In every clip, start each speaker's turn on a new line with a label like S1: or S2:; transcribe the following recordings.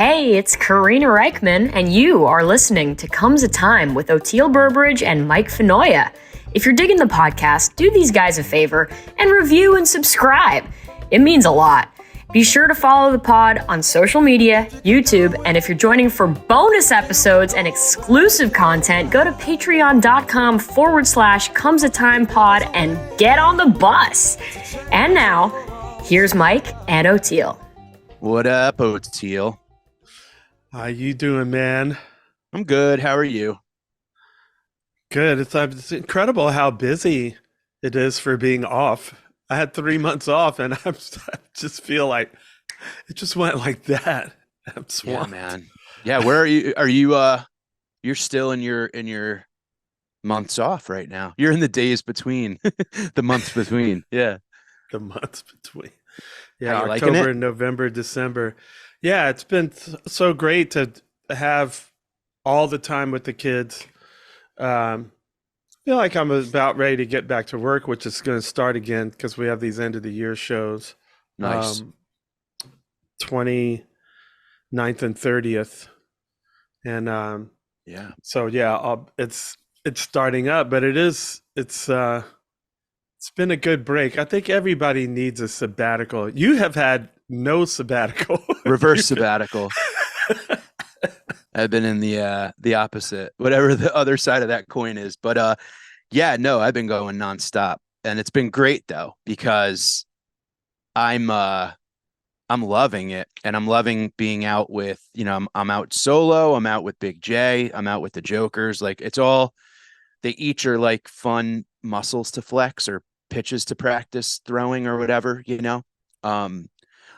S1: Hey, it's Karina Reichman, and you are listening to Comes a Time with Oteil Burbridge and Mike Fenoya. If you're digging the podcast, do these guys a favor and review and subscribe. It means a lot. Be sure to follow the pod on social media, YouTube, and if you're joining for bonus episodes and exclusive content, go to patreon.com/comesatimepod and get on the bus. And now, here's Mike and Oteil.
S2: What up, Oteil?
S3: How you doing, man?
S2: I'm good. How are you?
S3: Good. It's incredible how busy it is for being off. I had 3 months off, and I just feel like it just went like that. I'm swamped.
S2: Yeah, man. Yeah, where are you? You're still in your months off right now. You're in the days between, the months between. Yeah,
S3: The months between.
S2: How
S3: Yeah,
S2: you liking it?
S3: October, November, December. Yeah, it's been so great to have all the time with the kids. I feel like I'm about ready to get back to work, which is going to start again because we have these end of the year shows.
S2: nice.
S3: 29th and 30th. And
S2: Yeah,
S3: so yeah, it's starting up, but it's been a good break. I think everybody needs a sabbatical. You have had no sabbatical.
S2: reverse sabbatical. I've been in the opposite, whatever the other side of that coin is. But yeah, no, I've been going nonstop, and it's been great though because I'm loving it, and I'm loving being out with, I'm out solo, I'm out with Big J, I'm out with the Jokers. Like they each are like fun muscles to flex or pitches to practice throwing or whatever.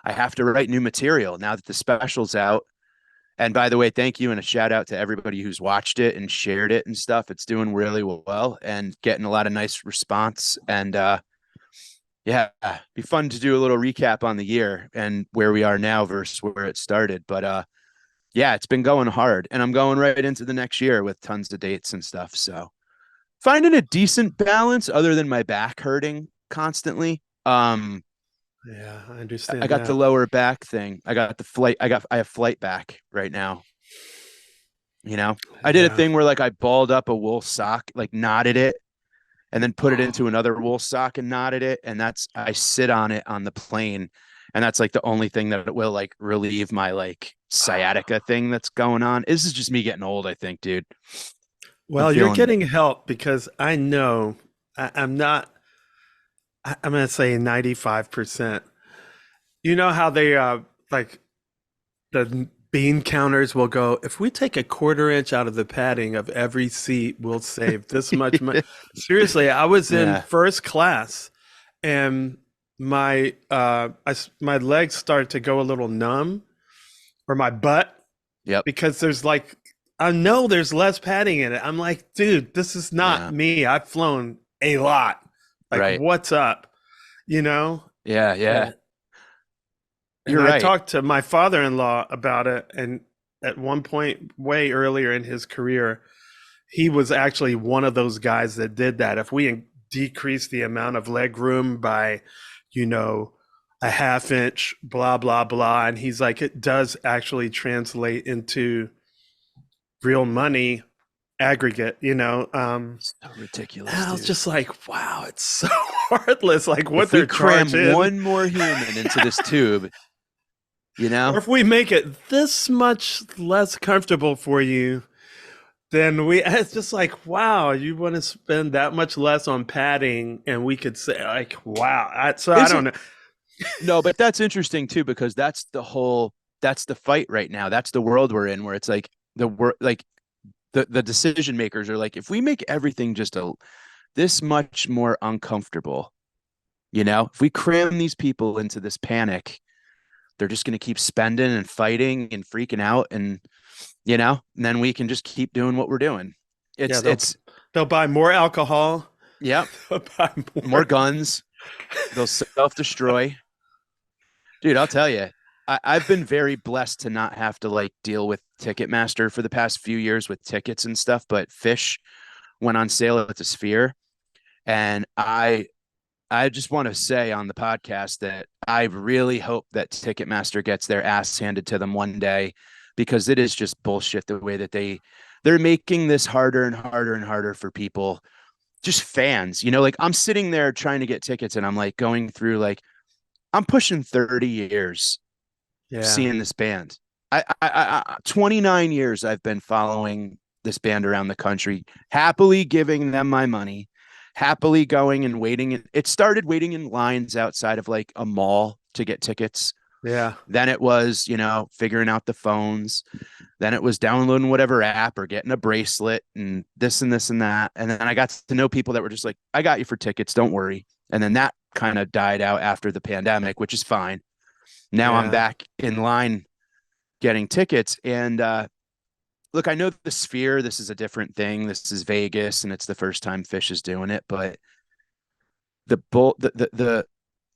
S2: I have to write new material now that the special's out. And by the way, thank you and a shout out to everybody who's watched it and shared it and stuff. It's doing really well and getting a lot of nice response. And yeah, be fun to do a little recap on the year and where we are now versus where it started. But yeah, it's been going hard, and I'm going right into the next year with tons of dates and stuff. So finding a decent balance other than my back hurting constantly.
S3: Yeah, I understand
S2: I got
S3: that.
S2: the lower back thing. I got the flight. I have flight back right now. I did a
S3: Yeah.
S2: thing where like I balled up a wool sock, like knotted it, and then put it into another wool sock and knotted it. And I sit on it on the plane. And that's like the only thing that will like relieve my like sciatica thing that's going on. This is just me getting old, I think, dude.
S3: Well, you're
S2: feeling it.
S3: getting help because I know I'm not, I'm going to say 95%. You know how they, like the bean counters will go, if we take a quarter inch out of the padding of every seat, we'll save this much money. Seriously, I was in
S2: Yeah.
S3: first class and my legs start to go a little numb, or my butt,
S2: Yep.
S3: because I know there's less padding in it. I'm like, dude, this is not
S2: Yeah.
S3: me. I've flown a lot. Like,
S2: Right.
S3: what's up? You know?
S2: Yeah. Yeah.
S3: And
S2: You're
S3: I
S2: right.
S3: talked to my father-in-law about it, and at one point, way earlier in his career, he was actually one of those guys that did that. If we decrease the amount of leg room by, a half inch, blah, blah, blah. And he's like, it does actually translate into real money aggregate,
S2: So ridiculous.
S3: and I was
S2: Dude.
S3: just like, wow, it's so heartless. Like what
S2: If we
S3: they're
S2: cram
S3: charging.
S2: one more human into this tube,
S3: Or if we make it this much less comfortable for you, then it's just like, wow, you want to spend that much less on padding, and we could say like, wow. I
S2: Is
S3: don't know.
S2: No, but that's interesting too, because that's the fight right now. That's the world we're in, where it's like the decision makers are like, if we make everything just this much more uncomfortable, if we cram these people into this panic, they're just going to keep spending and fighting and freaking out, and then we can just keep doing what we're doing.
S3: Yeah, they'll buy more alcohol.
S2: Yep,
S3: They'll buy
S2: more guns. They'll self-destroy. Dude, I'll tell you, I've been very blessed to not have to like deal with Ticketmaster for the past few years with tickets and stuff. But Fish went on sale at the Sphere, and I I just want to say on the podcast that I really hope that Ticketmaster gets their ass handed to them one day, because it is just bullshit the way that they're making this harder and harder and harder for people, just fans. Like I'm sitting there trying to get tickets and I'm like going through, like, I'm pushing 30 years seeing this band. I 29 years I've been following this band around the country, happily giving them my money, happily going and waiting. It started waiting in lines outside of like a mall to get tickets.
S3: Yeah.
S2: Then it was, figuring out the phones. Then it was downloading whatever app or getting a bracelet and this and this and that. And then I got to know people that were just like, I got you for tickets, don't worry. And then that kind of died out after the pandemic, which is fine. Now I'm back in line getting tickets. And look, I know the Sphere, this is a different thing. This is Vegas, and it's the first time Phish is doing it. But the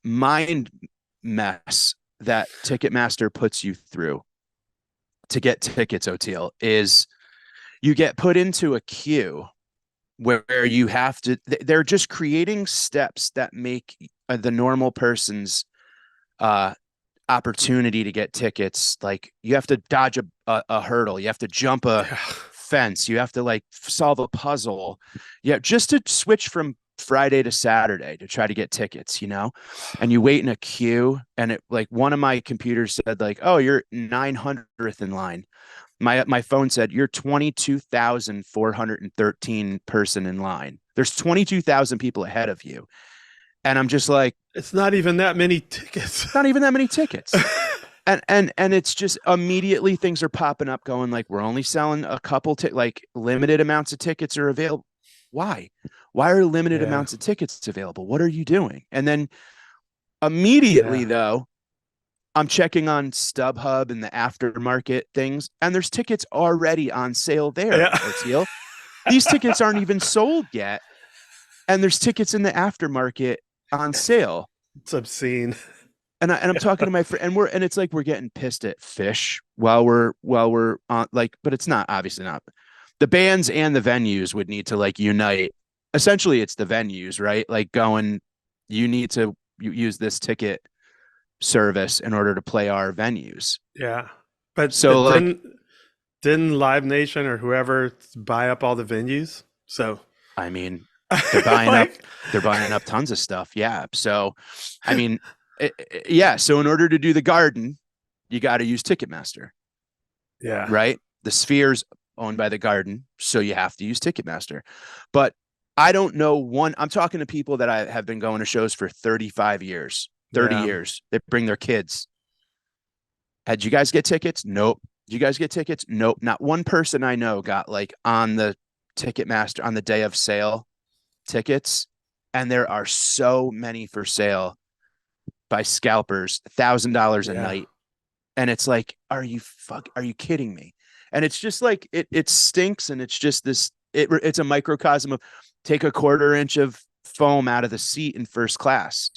S2: mind mess that Ticketmaster puts you through to get tickets, Oteil, is you get put into a queue where you have to, they're just creating steps that make the normal person's opportunity to get tickets. Like you have to dodge a hurdle. You have to jump a fence. You have to like solve a puzzle. Yeah. Just to switch from Friday to Saturday to try to get tickets, and you wait in a queue, and it, like, one of my computers said like, oh, you're 900th in line. My phone said you're 22,413 person in line. There's 22,000 people ahead of you. And I'm just like,
S3: it's not even that many tickets.
S2: Not even that many tickets. And it's just immediately things are popping up going like, we're only selling a couple like limited amounts of tickets are available. Why are limited amounts of tickets available? What are you doing? And then immediately though, I'm checking on StubHub and the aftermarket things, and there's tickets already on sale there. Oteil. These tickets aren't even sold yet, and there's tickets in the aftermarket on sale.
S3: It's obscene.
S2: And I'm talking to my friend, and it's like we're getting pissed at Phish while we're on, like, but it's not, obviously not. The bands and the venues would need to like unite. Essentially, it's the venues, right? Like going, you need to use this ticket service in order to play our venues.
S3: Yeah. But
S2: so like,
S3: didn't Live Nation or whoever buy up all the venues? So
S2: I mean, they're buying they're buying up tons of stuff. Yeah. So I mean, so in order to do the Garden, you got to use Ticketmaster.
S3: Yeah.
S2: Right? The Sphere's owned by the Garden, so you have to use Ticketmaster. But I don't know I'm talking to people that I have been going to shows for 35 years. 30 years. They bring their kids. Did you guys get tickets? Nope. Did you guys get tickets? Nope. Not one person I know got like on the Ticketmaster on the day of sale tickets. And there are so many for sale by scalpers, $1,000 a night. And it's like, are you kidding me? And it's just like, it stinks. And it's just this, it's a microcosm of take a 1/4 inch of foam out of the seat in first class.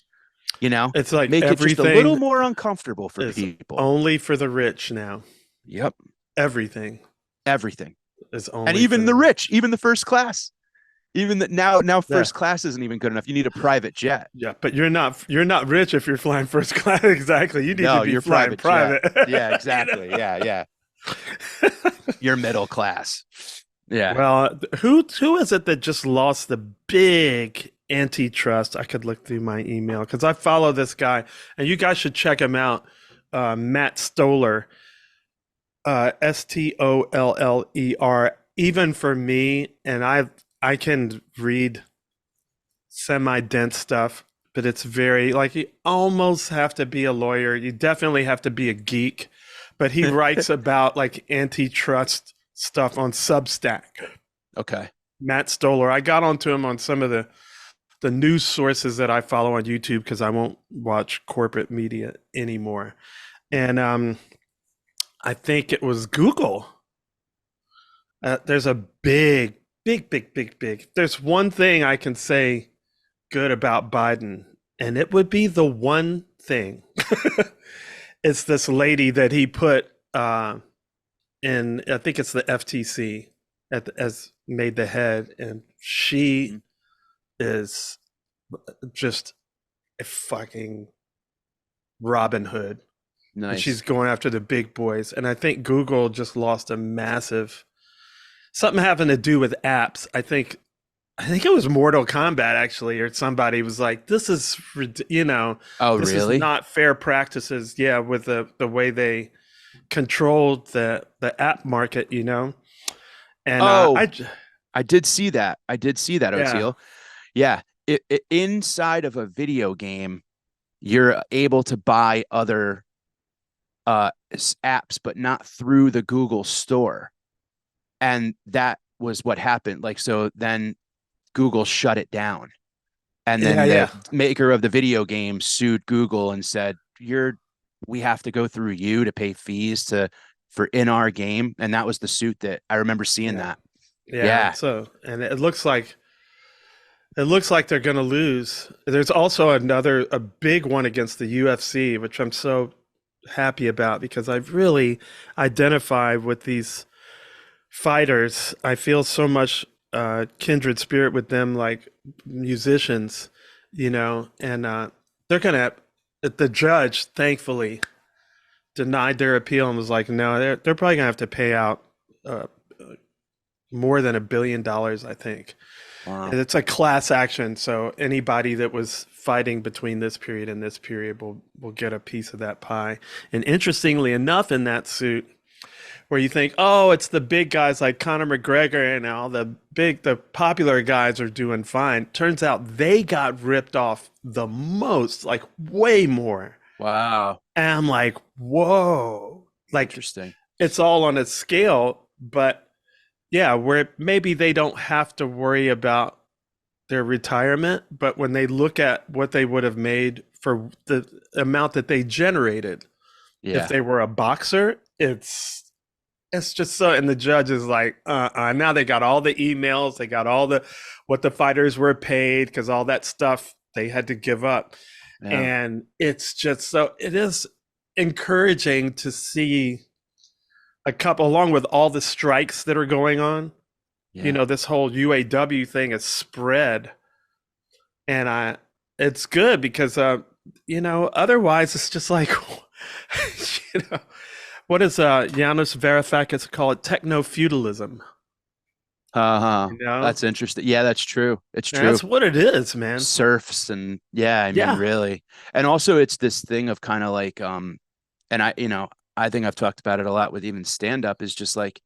S3: It's like
S2: make it just a little more uncomfortable for people.
S3: Only for the rich now.
S2: Yep.
S3: Everything
S2: is only, and even the rich, even the first class, even that now first class isn't even good enough. You need a private jet.
S3: Yeah, but you're not rich if you're flying first class. Exactly. You need to be flying private.
S2: Yeah, exactly. Yeah. You're middle class. Yeah.
S3: Well, who is it that just lost the big antitrust? I could look through my email because I follow this guy, and you guys should check him out. Matt Stoller, Stoller. Even for me, and I can read semi-dense stuff, but it's very like you almost have to be a lawyer. You definitely have to be a geek, but he writes about like antitrust stuff on Substack.
S2: Okay.
S3: Matt Stoller. I got onto him on some of the news sources that I follow on YouTube because I won't watch corporate media anymore. And I think it was Google. There's a big. There's one thing I can say good about Biden, and it would be the one thing. It's this lady that he put in, I think it's the FTC as made the head, and she is just fucking Robin Hood. And
S2: Nice.
S3: she's going after the big boys. And I think Google just lost a massive something having to do with apps. I think it was Mortal Kombat actually, or somebody was like, "This is,
S2: Oh,
S3: this
S2: really?
S3: is not fair practices." Yeah, with the way they controlled the app market, And
S2: Oh,
S3: I
S2: I did see that.
S3: yeah,
S2: Oteil. Yeah. Inside of a video game, you're able to buy other apps, but not through the Google store. And that was what happened. Like, so then Google shut it down. And then
S3: yeah.
S2: the maker of the video game sued Google and said, we have to go through you to pay fees for in our game. And that was the suit that I remember seeing
S3: Yeah.
S2: that.
S3: Yeah.
S2: Yeah.
S3: So, and it looks like they're going to lose. There's also a big one against the UFC, which I'm so happy about because I really identify with these fighters. I feel so much kindred spirit with them, like musicians, and they're gonna. The judge, thankfully, denied their appeal and was like, "No, they're probably gonna have to pay out uh, more than $1 billion, I think."
S2: Wow.
S3: And it's a class action, so anybody that was fighting between this period and this period will get a piece of that pie. And interestingly enough, in that suit, where you think, oh, it's the big guys like Conor McGregor and all the popular guys are doing fine. Turns out they got ripped off the most, like way more.
S2: Wow.
S3: And I'm like, whoa, like
S2: Interesting.
S3: it's all on a scale, but yeah, where maybe they don't have to worry about their retirement, but when they look at what they would have made for the amount that they generated,
S2: Yeah.
S3: if they were a boxer, it's just so, and the judge is like, now they got all the emails, they got all what the fighters were paid, because all that stuff they had to give up.
S2: Yeah.
S3: And it's just so, it is encouraging to see a couple, along with all the strikes that are going on.
S2: Yeah.
S3: This whole UAW thing is spread, and it's good because otherwise it's just like what is Yanis Varoufakis call it? Techno-feudalism.
S2: That's interesting. Yeah, that's true. It's true.
S3: That's what it is, man.
S2: Serfs and I mean, really. And also it's this thing of kind of like, and I think I've talked about it a lot with even stand-up, is just like,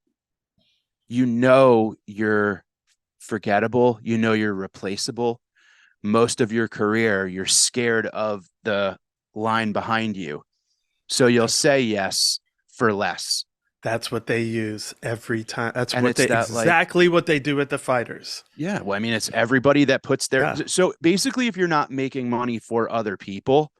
S2: you're forgettable, you're replaceable. Most of your career, you're scared of the line behind you. So you'll say yes for less.
S3: That's what they use every time. That's
S2: And
S3: what exactly what they do with the fighters.
S2: Yeah. Well, I mean, it's everybody that puts their, so basically, if you're not making money for other people,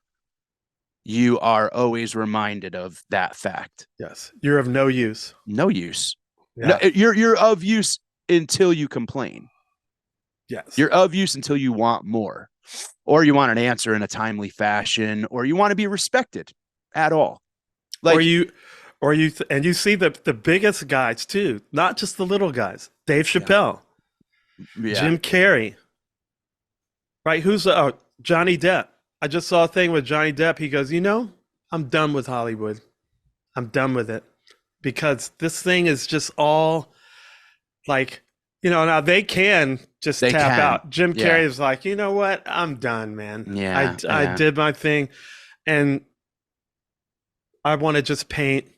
S2: you are always reminded of that fact.
S3: Yes. You're of no use.
S2: No use.
S3: Yeah.
S2: No, you're of use until you complain.
S3: Yes.
S2: You're of use until you want more, or you want an answer in a timely fashion, or you want to be respected at all. Like,
S3: and you see the biggest guys too, not just the little guys. Dave Chappelle, Jim Carrey, right? Who's Johnny Depp? I just saw a thing with Johnny Depp. He goes, I'm done with Hollywood. I'm done with it, because this thing is just all like, now they can just tap out. Jim Carrey is like, you know what? I'm done, man.
S2: Yeah,
S3: I did my thing, and I want to just paint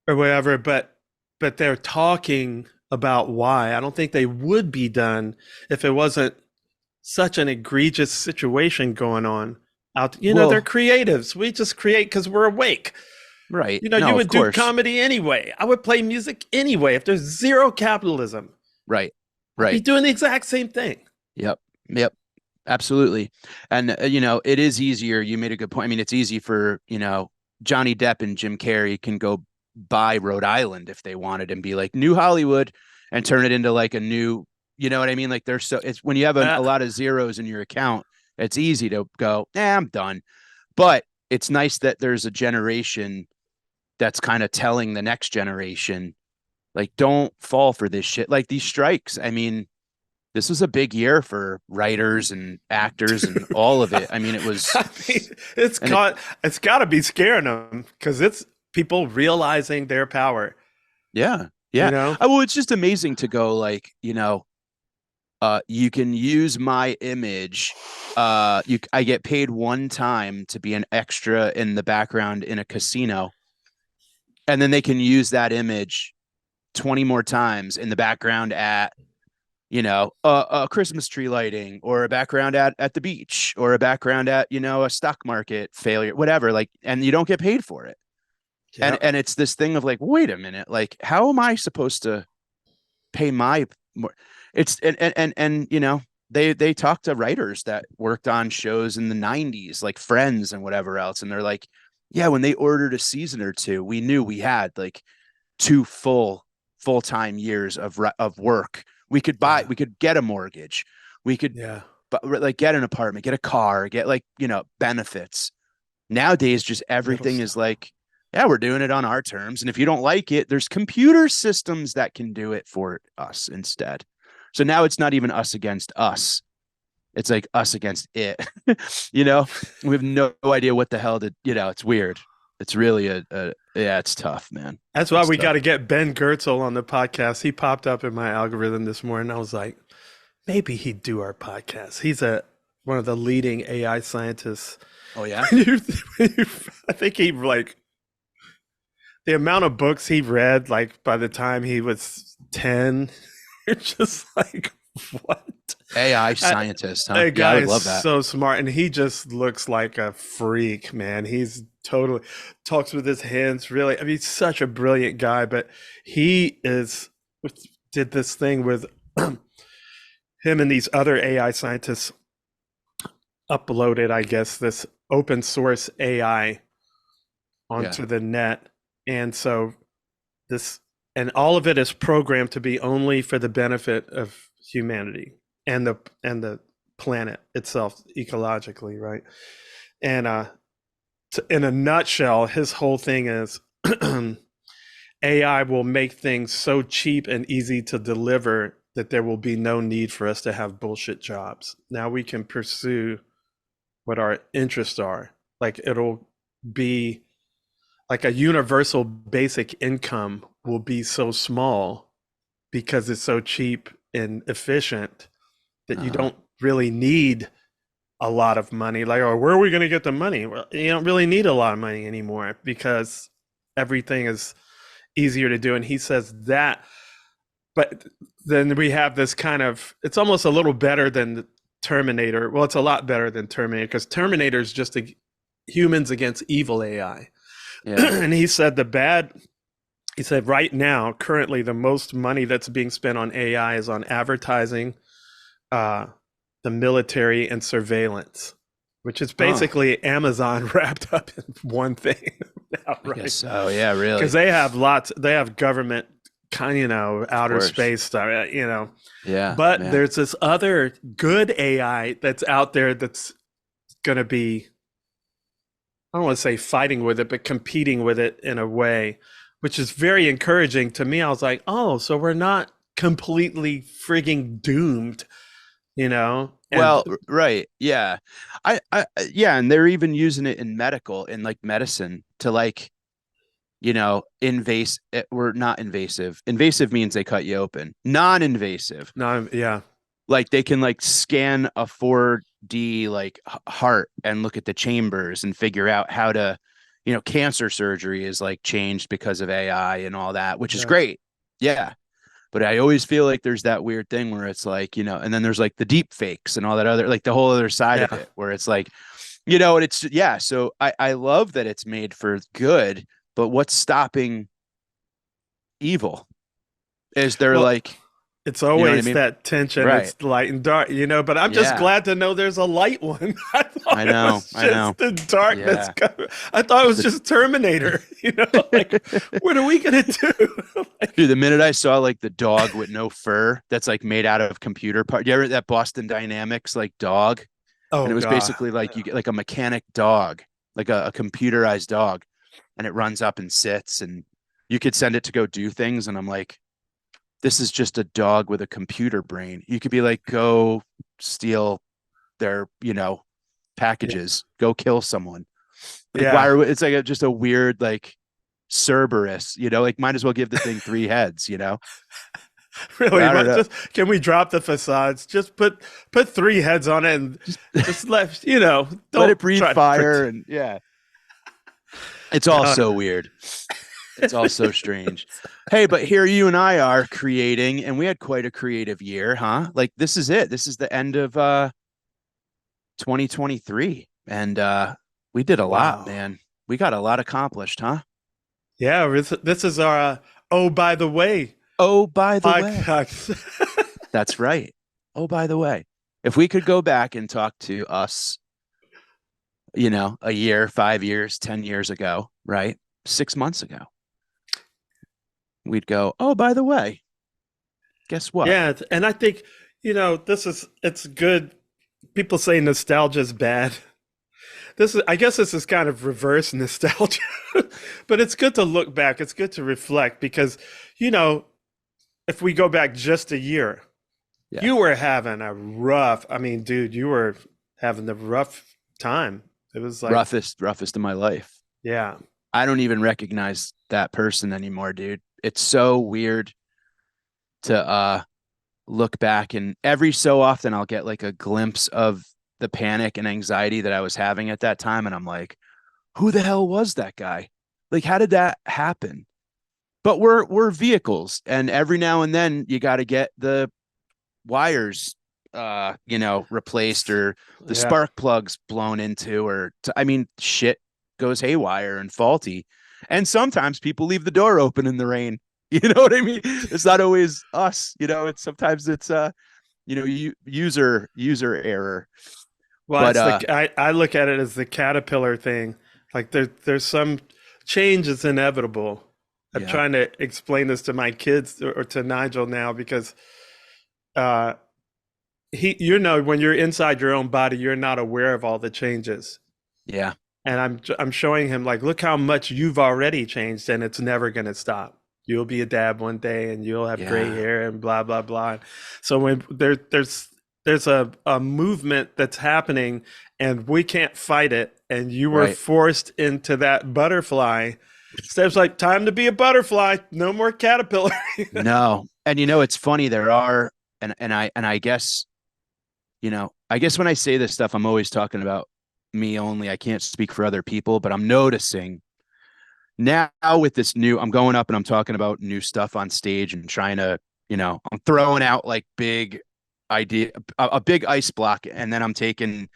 S3: or whatever, but they're talking about why. I don't think they would be done if it wasn't such an egregious situation going on out. They're creatives. We just create because we're awake.
S2: Right.
S3: You would do comedy anyway. I would play music anyway if there's zero capitalism.
S2: Right.
S3: I'd be doing the exact same thing.
S2: Yep. Absolutely. And, it is easier. You made a good point. I mean, it's easy for, Johnny Depp and Jim Carrey can go buy Rhode Island if they wanted and be like New Hollywood and turn it into like a new, you know what I mean? Like it's when you have a lot of zeros in your account, it's easy to go, I'm done. But it's nice that there's a generation that's kind of telling the next generation, like, don't fall for this shit. Like these strikes. I mean, this was a big year for writers and actors and all of it. I mean, it was,
S3: I mean, it's
S2: and
S3: got to be scaring them because it's people realizing their power.
S2: yeah,
S3: You
S2: yeah.
S3: know,
S2: Well, it's just amazing to go like, you can use my image. I get paid one time to be an extra in the background in a casino, and then they can use that image 20 more times in the background at a Christmas tree lighting, or a background at the beach, or a background at a stock market failure, whatever. Like, and you don't get paid for it.
S3: yeah,
S2: And it's this thing of like, wait a minute, like, how am I supposed to pay my more? It's and they talk to writers that worked on shows in the 90s, like Friends and whatever else, and they're like, yeah, when they ordered a season or two, we knew we had like two full-time years of work. We could get a mortgage, we could
S3: yeah.
S2: like get an apartment, get a car, get like benefits. Nowadays just
S3: Little
S2: everything is
S3: stuff.
S2: like, yeah, we're doing it on our terms, and if you don't like it, there's computer systems that can do it for us instead. So now it's not even us against us, it's like us against it. We have no idea what the hell it's weird. It's really yeah, it's tough, man.
S3: That's why
S2: It's
S3: we
S2: tough.
S3: got to get Ben Gertzel on the podcast. He popped up in my algorithm this morning. I was like, maybe he'd do our podcast. He's one of the leading AI scientists.
S2: Oh yeah.
S3: I think he like the amount of books he read, like by the time he was 10, you're just like, what?
S2: AI scientist, huh?
S3: That
S2: Yeah, I
S3: guy
S2: would
S3: is
S2: love that.
S3: so smart, and he just looks like a freak, man. He's totally talks with his hands. Really, I mean, he's such a brilliant guy. But he did this thing with him and these other AI scientists uploaded, I guess, this open source AI
S2: Yeah.
S3: onto the net, and so this and all of it is programmed to be only for the benefit of humanity and the planet itself ecologically, right? And in a nutshell, his whole thing is AI will make things so cheap and easy to deliver that there will be no need for us to have bullshit jobs. Now we can pursue what our interests are. Like it'll be like a universal basic income will be so small because it's so cheap and efficient that you don't really need a lot of money. Like, or where are we going to get the money? Well, you don't really need a lot of money anymore because everything is easier to do. And he says that, but then we have this kind of, it's almost a little better than Terminator. Well, it's a lot better than Terminator because Terminator is just humans against evil AI.
S2: Yeah.
S3: And he said he said right now, currently, the most money that's being spent on AI is on advertising, the military, and surveillance, which is basically Amazon wrapped up in one thing now,
S2: I
S3: right?
S2: guess so. Yeah, really.
S3: Because they have government kind of outer space stuff,
S2: Yeah.
S3: But
S2: man.
S3: there's this other good AI that's out there that's going to be, I don't want to say fighting with it, but competing with it in a way, which is very encouraging to me. I was like, oh, so we're not completely frigging doomed,
S2: Well, right. Yeah. Yeah. And they're even using it in in like medicine to like, we're not invasive. Invasive means they cut you open. Non-invasive.
S3: No, yeah.
S2: Like they can like scan a 4D like heart and look at the chambers and figure out how to, cancer surgery is like changed because of AI and all that, which is great. Yeah. But I always feel like there's that weird thing where it's like, and then there's like the deep fakes and all that other, like the whole other side of it where it's like, and it's, yeah. So I love that it's made for good, but what's stopping evil? Is there
S3: it's always
S2: I mean?
S3: that tension.
S2: Right.
S3: It's light and dark, but I'm just glad to know there's a light one. I
S2: know.
S3: It was just the darkness.
S2: Yeah.
S3: I thought it was just Terminator, like, what are we going to do?
S2: Dude, the minute I saw like the dog with no fur that's like made out of computer part, you ever that Boston Dynamics like dog?
S3: Oh,
S2: and it was basically like you get like a mechanic dog, like a computerized dog, and it runs up and sits and you could send it to go do things. And I'm like, this is just a dog with a computer brain. You could be like, go steal their, packages, go kill someone. Like, why
S3: Yeah.
S2: are it's like just a weird, like, Cerberus, like, might as well give the thing three heads, But
S3: Really,
S2: I don't
S3: but
S2: know.
S3: just can we drop the facades? Just put three heads on it and
S2: Just
S3: just let
S2: let it
S3: don't
S2: breathe
S3: try to
S2: fire. And yeah, it's all
S3: no,
S2: so weird. It's all so strange. Hey, but here you and I are creating, and we had quite a creative year, huh? Like, this is it. This is the end of 2023. And we did a lot,
S3: wow.
S2: man. We got a lot accomplished, huh?
S3: Yeah, this is our oh by the way
S2: Oh, by the way.
S3: podcast.
S2: That's right. Oh, by the way, if we could go back and talk to us, a year, 5 years, 10 years ago, right? 6 months ago, we'd go, oh, by the way, guess what?
S3: Yeah, and I think it's good. People say nostalgia is bad. I guess this is kind of reverse nostalgia, but it's good to look back. It's good to reflect because, you know, if we go back just a year,
S2: Yeah.
S3: you were having a rough, I mean, dude, you were having the rough time. It was like,
S2: Roughest of my life.
S3: yeah,
S2: I don't even recognize that person anymore, dude. It's so weird to look back, and every so often I'll get like a glimpse of the panic and anxiety that I was having at that time, and I'm like, who the hell was that guy? Like, how did that happen? But we're vehicles, and every now and then you got to get the wires replaced, or the
S3: yeah,
S2: spark plugs blown into, or I mean, shit goes haywire and faulty. And sometimes people leave the door open in the rain. You know what I mean? It's not always us, it's sometimes it's user error.
S3: Well,
S2: But
S3: I look at it as the caterpillar thing. Like there's some change is inevitable. I'm
S2: yeah,
S3: trying to explain this to my kids or to Nigel now because uh when you're inside your own body, you're not aware of all the changes.
S2: yeah,
S3: And I'm showing him like, look how much you've already changed, and it's never gonna stop. You'll be a dad one day, and you'll have gray
S2: yeah,
S3: hair and blah blah blah. So when there's a movement that's happening, and we can't fight it, and you were
S2: right.
S3: forced into that butterfly. Steps like time to be a butterfly. No more caterpillar.
S2: No. And it's funny, there are, and I guess, I guess when I say this stuff, I'm always talking about me only. I can't speak for other people, but I'm noticing now with this I'm going up and I'm talking about new stuff on stage and trying to, I'm throwing out like big idea, a big ice block, and then I'm taking,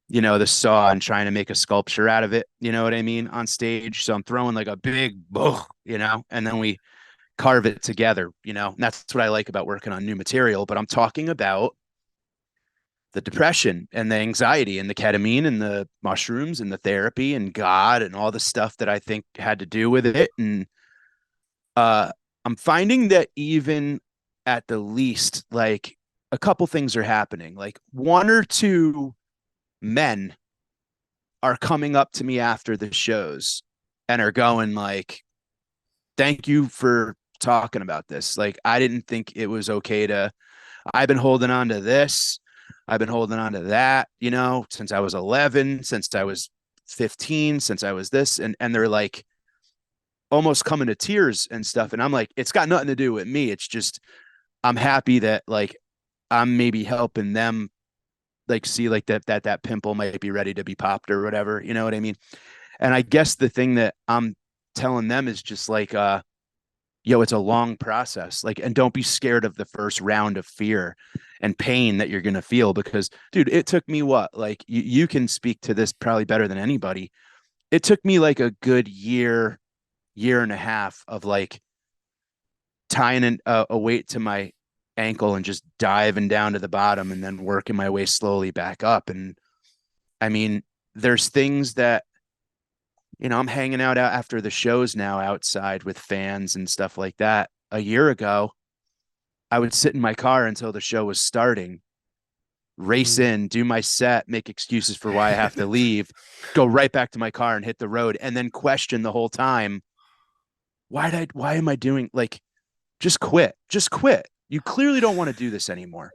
S2: the saw and trying to make a sculpture out of it. You know what I mean? On stage. So I'm throwing like a big, and then we carve it together, and that's what I like about working on new material. But I'm talking about the depression and the anxiety and the ketamine and the mushrooms and the therapy and God and all the stuff that I think had to do with it. And I'm finding that even at the least, like, a couple things are happening. Like, one or two men are coming up to me after the shows and are going like, thank you for talking about this. Like, I didn't think it was okay I've been holding on to this. I've been holding on to that, since I was 11, since I was 15, since I was this. And they're like almost coming to tears and stuff. And I'm like, it's got nothing to do with me. It's just, I'm happy that like I'm maybe helping them like see like that pimple might be ready to be popped or whatever. You know what I mean? And I guess the thing that I'm telling them is just like, it's a long process. Like, and don't be scared of the first round of fear and pain that you're going to feel, because dude, it took me like you can speak to this probably better than anybody. It took me like a good year and a half of like tying a weight to my ankle and just diving down to the bottom and then working my way slowly back up. And I mean, there's things that, I'm hanging out after the shows now outside with fans and stuff like that. A year ago, I would sit in my car until the show was starting, race in, do my set, make excuses for why I have to leave, go right back to my car and hit the road, and then question the whole time, why am I doing, like, just quit. Just quit. You clearly don't want to do this anymore.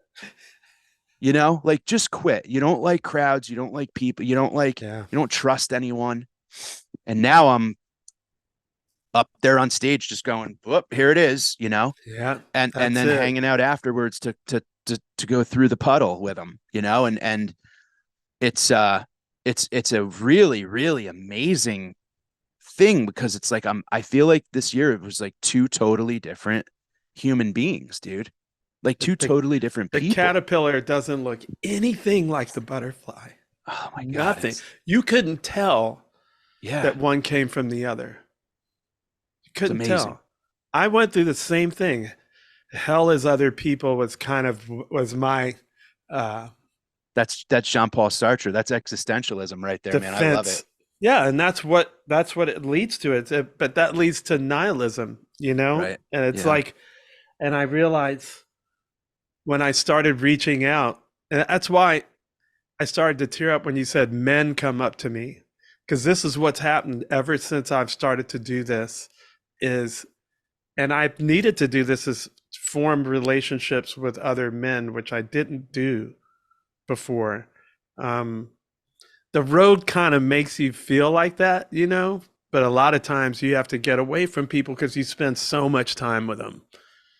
S2: You know, like just quit. You don't like crowds. You don't like people. You don't trust anyone. And now I'm up there on stage just going, whoop, here it is, you know?
S3: Yeah.
S2: And then hanging out afterwards to go through the puddle with them, you know? And it's a really, really amazing thing, because it's like, I feel like this year it was like two totally different human beings, dude. Like two totally different people.
S3: The caterpillar doesn't look anything like the butterfly.
S2: Oh my God.
S3: Nothing. You couldn't tell
S2: Yeah.
S3: that one came from the other. You couldn't tell. I went through the same thing. Hell is Other People was my
S2: that's Jean-Paul Sartre. That's existentialism right there,
S3: defense.
S2: man. I love it.
S3: Yeah, and that's what it leads to. But that leads to nihilism, you know?
S2: Right.
S3: And it's like, and I realized when I started reaching out, and that's why I started to tear up when you said men come up to me, because this is what's happened ever since I've started to do this and I've needed to do this, is form relationships with other men, which I didn't do before. The road kind of makes you feel like that, you know, but a lot of times you have to get away from people because you spend so much time with them.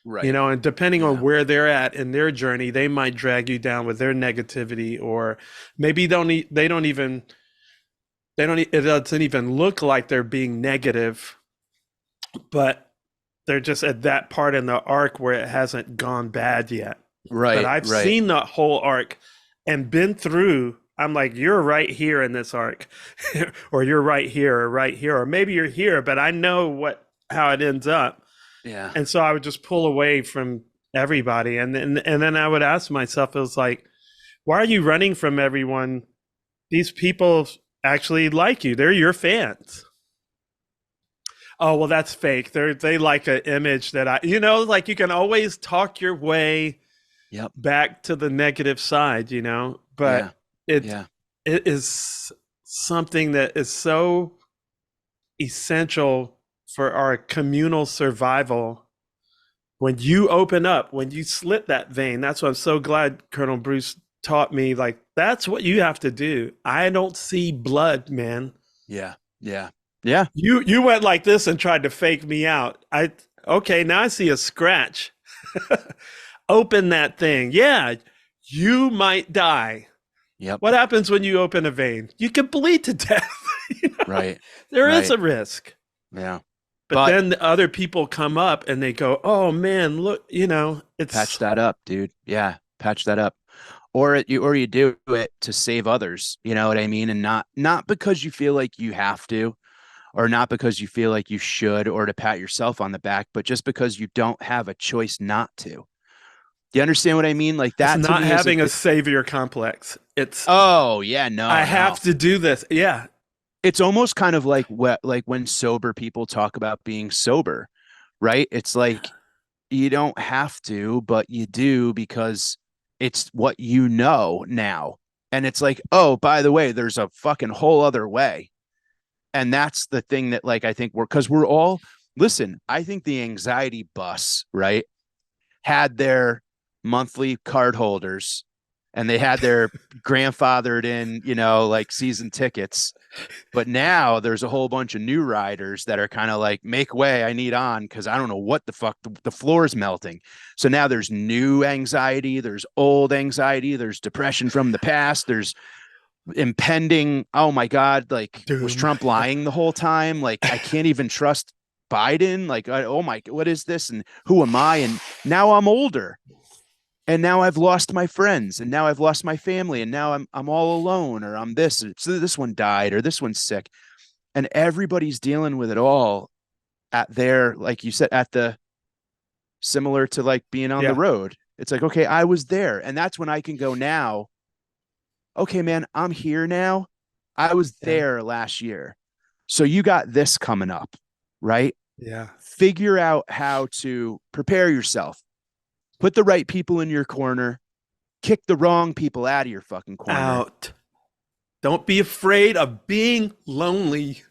S2: Right.
S3: You know, and depending on where they're at in their journey, they might drag you down with their negativity, or maybe it doesn't even look like they're being negative, but they're just at that part in the arc where it hasn't gone bad yet.
S2: Right.
S3: But I've seen the whole arc and been through. I'm like, you're right here in this arc, or you're right here, or maybe you're here, but I know how it ends up.
S2: Yeah.
S3: And so I would just pull away from everybody. And then I would ask myself, it was like, why are you running from everyone? These people actually like you. They're your fans. Oh, well, that's fake. They like an image that like you can always talk your way back to the negative side, you know, but it is something that is so essential for our communal survival. When you open up, when you slit that vein, that's what I'm so glad Colonel Bruce taught me. Like, that's what you have to do. I don't see blood, man.
S2: Yeah.
S3: You went like this and tried to fake me out. Now I see a scratch. Open that thing. Yeah, you might die.
S2: Yep.
S3: What happens when you open a vein? You can bleed to death. You know?
S2: Right.
S3: There is a risk.
S2: Yeah.
S3: But then the other people come up and they go, oh man, look, you know, it's
S2: patch that up, dude. Yeah. Patch that up. Or you do it to save others. You know what I mean? And not because you feel like you have to, or not because you feel like you should, or to pat yourself on the back, but just because you don't have a choice not to. Do you understand what I mean? Like that.
S3: It's not having a savior complex. It's
S2: I
S3: have to do this. Yeah.
S2: It's almost kind of like when sober people talk about being sober, right? It's like you don't have to, but you do because it's what you know now. And it's like, oh, by the way, there's a fucking whole other way. And that's the thing that, like, I think we're all, listen, I think the anxiety bus, right, had their monthly card holders and they had their grandfathered in, you know, like season tickets. But now there's a whole bunch of new riders that are kind of like, make way, I need on, because I don't know what the fuck, the floor is melting. So now there's new anxiety, there's old anxiety, there's depression from the past, there's impending, oh my God, like, doom. Was Trump lying the whole time? Like, I can't even trust Biden. Like, oh my, what is this? And who am I? And now I'm older. And now I've lost my friends, and now I've lost my family, and now I'm all alone, or I'm this, so this one died, or this one's sick. And everybody's dealing with it all at their, like you said, at the, similar to like being on the road. It's like, okay, I was there. And that's when I can go now. Okay, man, I'm here now. I was there last year. So you got this coming up, right?
S3: Yeah.
S2: Figure out how to prepare yourself. Put the right people in your corner. Kick the wrong people out of your fucking corner.
S3: Out. Don't be afraid of being lonely.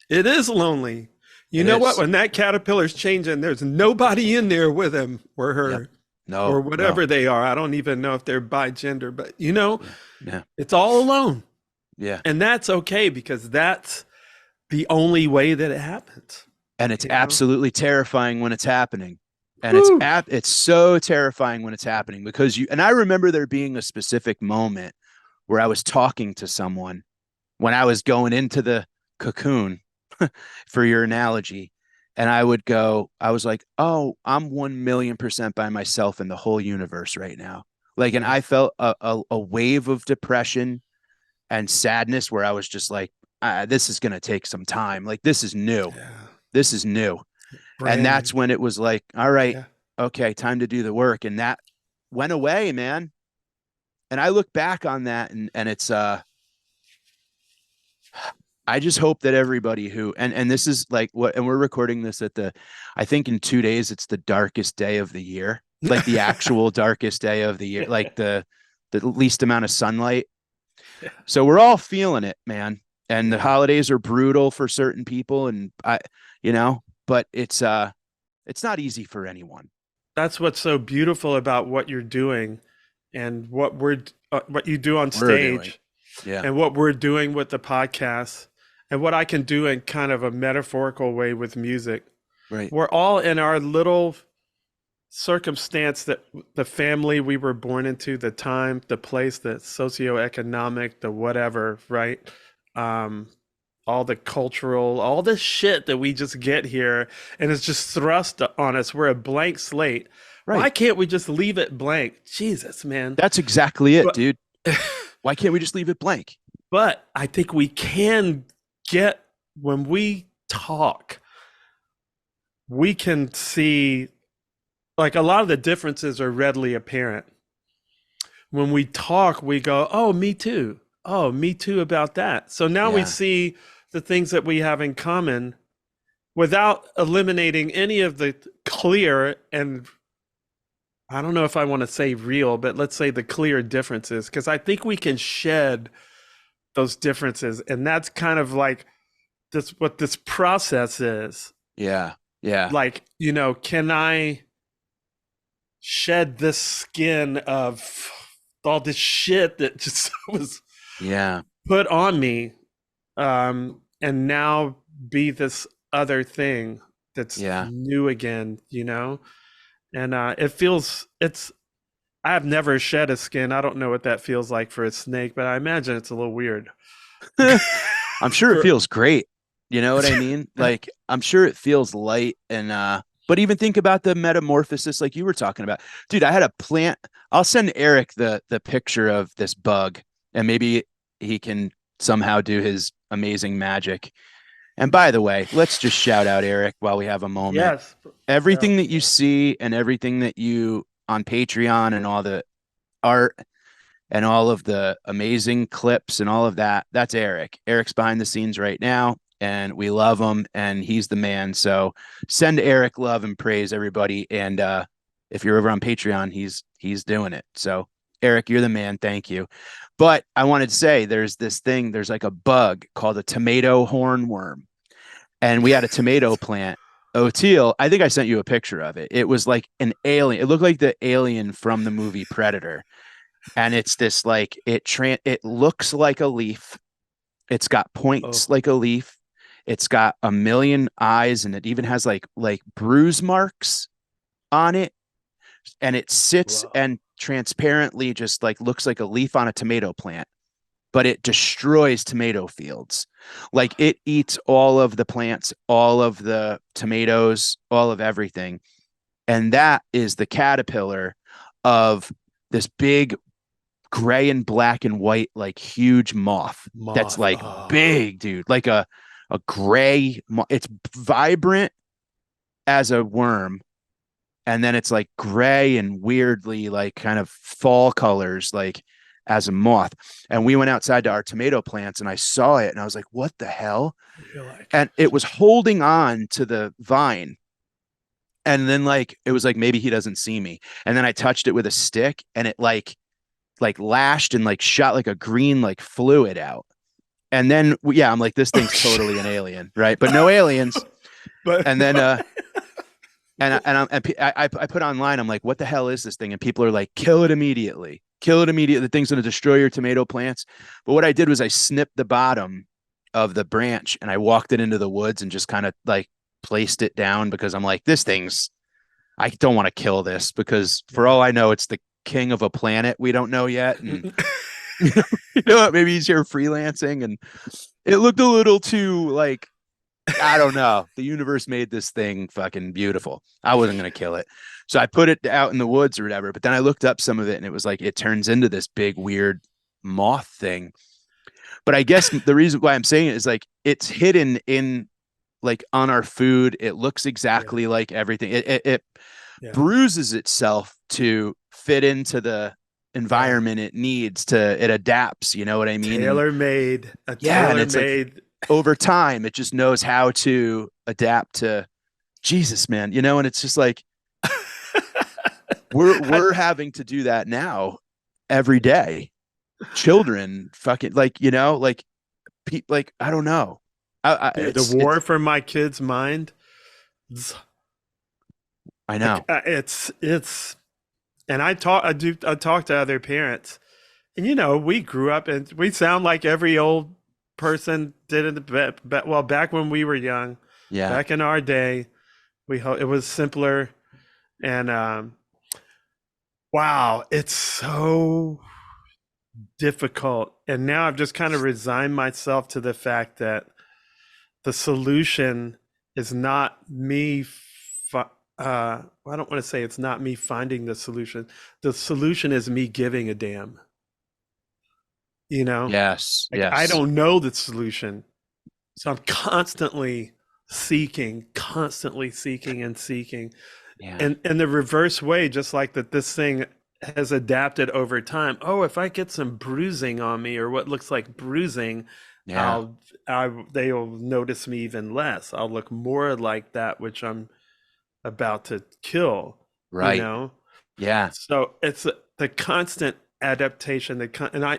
S3: It is lonely. You
S2: It
S3: know what?
S2: is.
S3: When that caterpillar's changing, there's nobody in there with him or her
S2: Yep. No,
S3: or whatever
S2: no.
S3: they are. I don't even know if they're bi gender, but
S2: Yeah. Yeah.
S3: it's all alone.
S2: Yeah.
S3: And that's okay because that's the only way that it happens.
S2: And it's
S3: You know?
S2: absolutely terrifying when it's happening. And
S3: Whew.
S2: it's so terrifying when it's happening because and I remember there being a specific moment where I was talking to someone when I was going into the cocoon for your analogy. And I was like, oh, I'm 1,000,000% by myself in the whole universe right now. Like, and I felt a wave of depression and sadness where I was just like, this is going to take some time. Like, this is new.
S3: Yeah.
S2: This is new. And that's when it was like, all right, okay, time to do the work. And that went away, man. And I look back on that and it's, I just hope that everybody who, and this is like what, and we're recording this I think in 2 days, it's the darkest day of the year, like the actual darkest day of the year, like the least amount of sunlight. So we're all feeling it, man. And the holidays are brutal for certain people. And but it's not easy for anyone.
S3: That's what's so beautiful about what you're doing and what you do on stage and what we're doing with the podcast and what I can do in kind of a metaphorical way with music.
S2: Right.
S3: We're all in our little circumstance, that the family we were born into, the time, the place, the socioeconomic, the whatever, right? All the cultural, all this shit that we just get here and it's just thrust on us. We're a blank slate. Right. Why can't we just leave it blank? Jesus, man.
S2: That's exactly it, dude. Why can't we just leave it blank?
S3: But I think we can get, when we talk, we can see, like, a lot of the differences are readily apparent. When we talk, we go, oh, me too. Oh, me too about that. So now we see the things that we have in common without eliminating any of the clear, and I don't know if I want to say real, but let's say the clear differences, because I think we can shed those differences. And that's kind of like what this process is.
S2: Yeah. Yeah.
S3: Like, can I shed this skin of all this shit that just was put on me, and now be this other thing that's new again, and I have never shed a skin. I don't know what that feels like for a snake, but I imagine it's a little weird.
S2: I'm sure it feels great. You know what I mean? Like, I'm sure it feels light and but even think about the metamorphosis like you were talking about. Dude, I had a plant. I'll send Eric the picture of this bug and maybe he can somehow do his amazing magic. And by the way, let's just shout out Eric while we have a moment.
S3: Yes.
S2: Everything that you see and everything that you on Patreon and all the art and all of the amazing clips and all of that, that's Eric. Eric's behind the scenes right now. And we love him, and he's the man. So send Eric love and praise, everybody. And if you're over on Patreon, he's doing it. So Eric, you're the man. Thank you. But I wanted to say there's like a bug called a tomato hornworm. And we had a tomato plant. Oteil, I think I sent you a picture of it. It was like an alien. It looked like the alien from the movie Predator. And it's this like, it looks like a leaf. It's got points like a leaf. It's got a million eyes, and it even has like bruise marks on it. And it sits and transparently just like looks like a leaf on a tomato plant, but it destroys tomato fields. Like, it eats all of the plants, all of the tomatoes, all of everything. And that is the caterpillar of this big gray and black and white, like huge moth. That's like big, dude, like a gray, it's vibrant as a worm. And then it's like gray and weirdly like kind of fall colors, like as a moth. And we went outside to our tomato plants and I saw it and I was like, what the hell? And it was holding on to the vine. And then like, it was like, maybe he doesn't see me. And then I touched it with a stick and it like lashed and like shot like a green, like fluid out. And then, I'm like, this thing's totally an alien, right? But no aliens.
S3: But
S2: And then I put online, I'm like, what the hell is this thing? And people are like, kill it immediately. Kill it immediately. The thing's going to destroy your tomato plants. But what I did was I snipped the bottom of the branch and I walked it into the woods and just kind of like placed it down because I'm like, I don't want to kill this because for all I know, it's the king of a planet we don't know yet. And you know what? Maybe he's here freelancing and it looked a little too like, I don't know. The universe made this thing fucking beautiful. I wasn't going to kill it. So I put it out in the woods or whatever. But then I looked up some of it and it was like, it turns into this big, weird moth thing. But I guess the reason why I'm saying it is like, it's hidden in like on our food. It looks exactly like everything. It bruises itself to fit into the environment it needs to, it adapts, you know what I mean?
S3: Tailor-made,
S2: tailor-made. Like, over time, it just knows how to adapt to Jesus, man, you know, and it's just like, we're having to do that now every day. Children fucking like, you know, like, I don't know.
S3: The war for my kid's mind.
S2: I know.
S3: It's, and I talk to other parents, and you know, we grew up and we sound like every old person did in the well back when we were young.
S2: Yeah.
S3: Back in our day, it was simpler, and wow, it's so difficult. And now I've just kind of resigned myself to the fact that the solution is not me. I don't want to say it's not me finding the solution. The solution is me giving a damn. You know?
S2: Yes.
S3: Like,
S2: yes.
S3: I don't know the solution. So I'm constantly seeking and seeking.
S2: Yeah.
S3: And in the reverse way, just like that this thing has adapted over time. Oh, if I get some bruising on me or what looks like bruising, they'll notice me even less. I'll look more like that which I'm about to kill.
S2: Right.
S3: You know?
S2: Yeah.
S3: So it's the constant adaptation.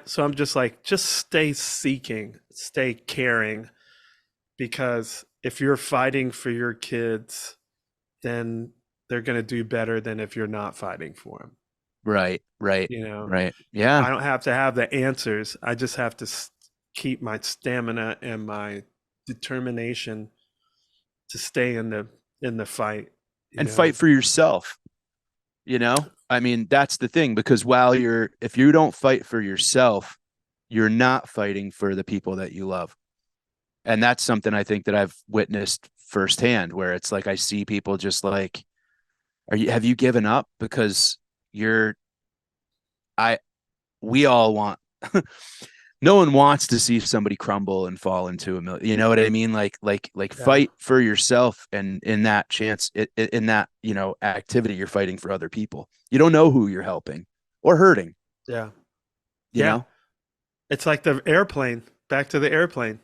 S3: So I'm just like, just stay seeking, stay caring, because if you're fighting for your kids, then they're going to do better than if you're not fighting for them.
S2: Right.
S3: You know?
S2: Right. Yeah.
S3: I don't have to have the answers. I just have to keep my stamina and my determination to stay in the fight.
S2: And fight for yourself. You know, I mean, that's the thing, because if you don't fight for yourself, you're not fighting for the people that you love. And that's something I think that I've witnessed firsthand, where it's like, I see people just like, have you given up? Because we all want, no one wants to see somebody crumble and fall into a million, you know what I mean? Like fight for yourself. And in that chance, in that, you know, activity, you're fighting for other people. You don't know who you're helping or hurting.
S3: Yeah.
S2: You know?
S3: It's like the airplane, back to the airplane.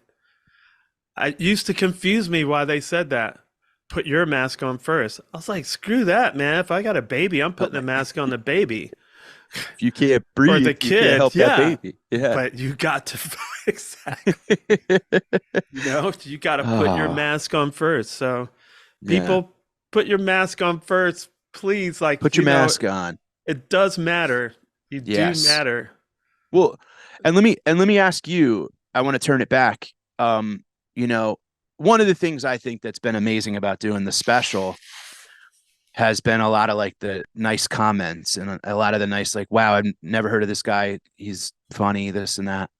S3: It used to confuse me why they said that. Put your mask on first. I was like, screw that, man. If I got a baby, I'm putting a mask on the baby.
S2: If you can't breathe,
S3: or the kid,
S2: you can't help that baby. Yeah.
S3: But you got to exactly. You know, you got to put your mask on first. So, people, put your mask on first, please. Like,
S2: put your mask on.
S3: It does matter. You do matter.
S2: Well, and let me ask you. I want to turn it back. You know, one of the things I think that's been amazing about doing the special has been a lot of like the nice comments and a lot of the nice, like, wow, I've never heard of this guy. He's funny, this and that.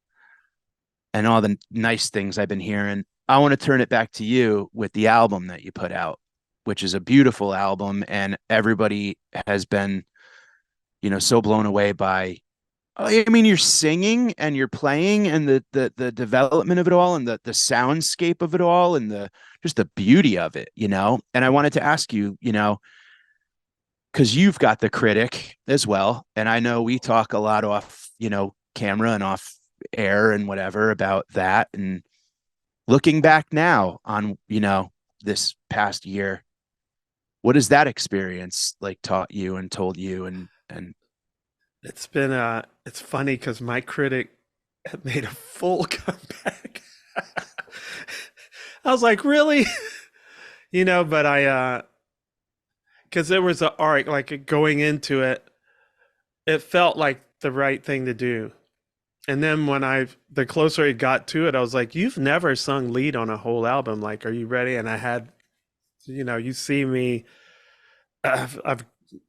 S2: And all the nice things I've been hearing. I want to turn it back to you with the album that you put out, which is a beautiful album. And everybody has been, you know, so blown away by, I mean, you're singing and you're playing and the development of it all and the soundscape of it all and just the beauty of it, you know? And I wanted to ask you, you know, because you've got the critic as well. And I know we talk a lot off, you know, camera and off air and whatever about that. And looking back now on, you know, this past year, what has that experience like taught you and told you? And
S3: it's been, it's funny because my critic had made a full comeback. I was like, really? but because there was an arc, like going into it, it felt like the right thing to do. And then the closer it got to it, I was like, you've never sung lead on a whole album. Like, are you ready? And I had, you see me, I've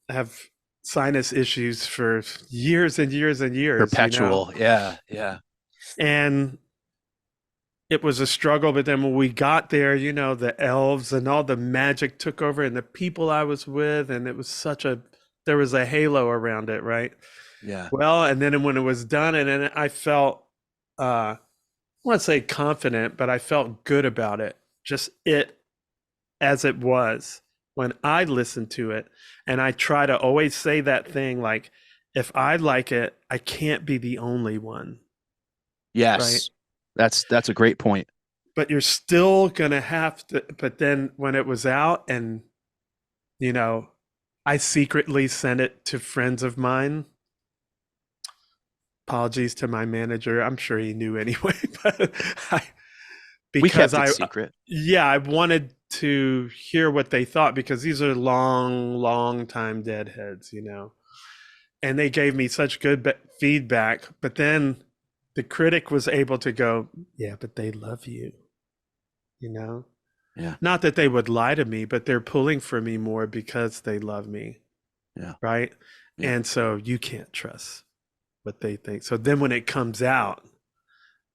S3: have sinus issues for years and years and years.
S2: Perpetual. Yeah.
S3: And it was a struggle, but then when we got there, the elves and all the magic took over and the people I was with, and it was there was a halo around it, right?
S2: Yeah.
S3: Well, and then when it was done, and then I felt, I want to say confident, but I felt good about it. Just it as it was when I listened to it. And I try to always say that thing, like, if I like it, I can't be the only one.
S2: Yes. Right? That's a great point.
S3: But you're still going to have to, but then when it was out and, I secretly sent it to friends of mine. Apologies to my manager. I'm sure he knew anyway, but
S2: we kept it secret.
S3: Yeah, I wanted to hear what they thought because these are long time deadheads, and they gave me such good feedback. But then the critic was able to go, yeah, but they love you,
S2: Yeah.
S3: Not that they would lie to me, but they're pulling for me more because they love me.
S2: Yeah.
S3: Right. Yeah. And so you can't trust what they think. So then when it comes out,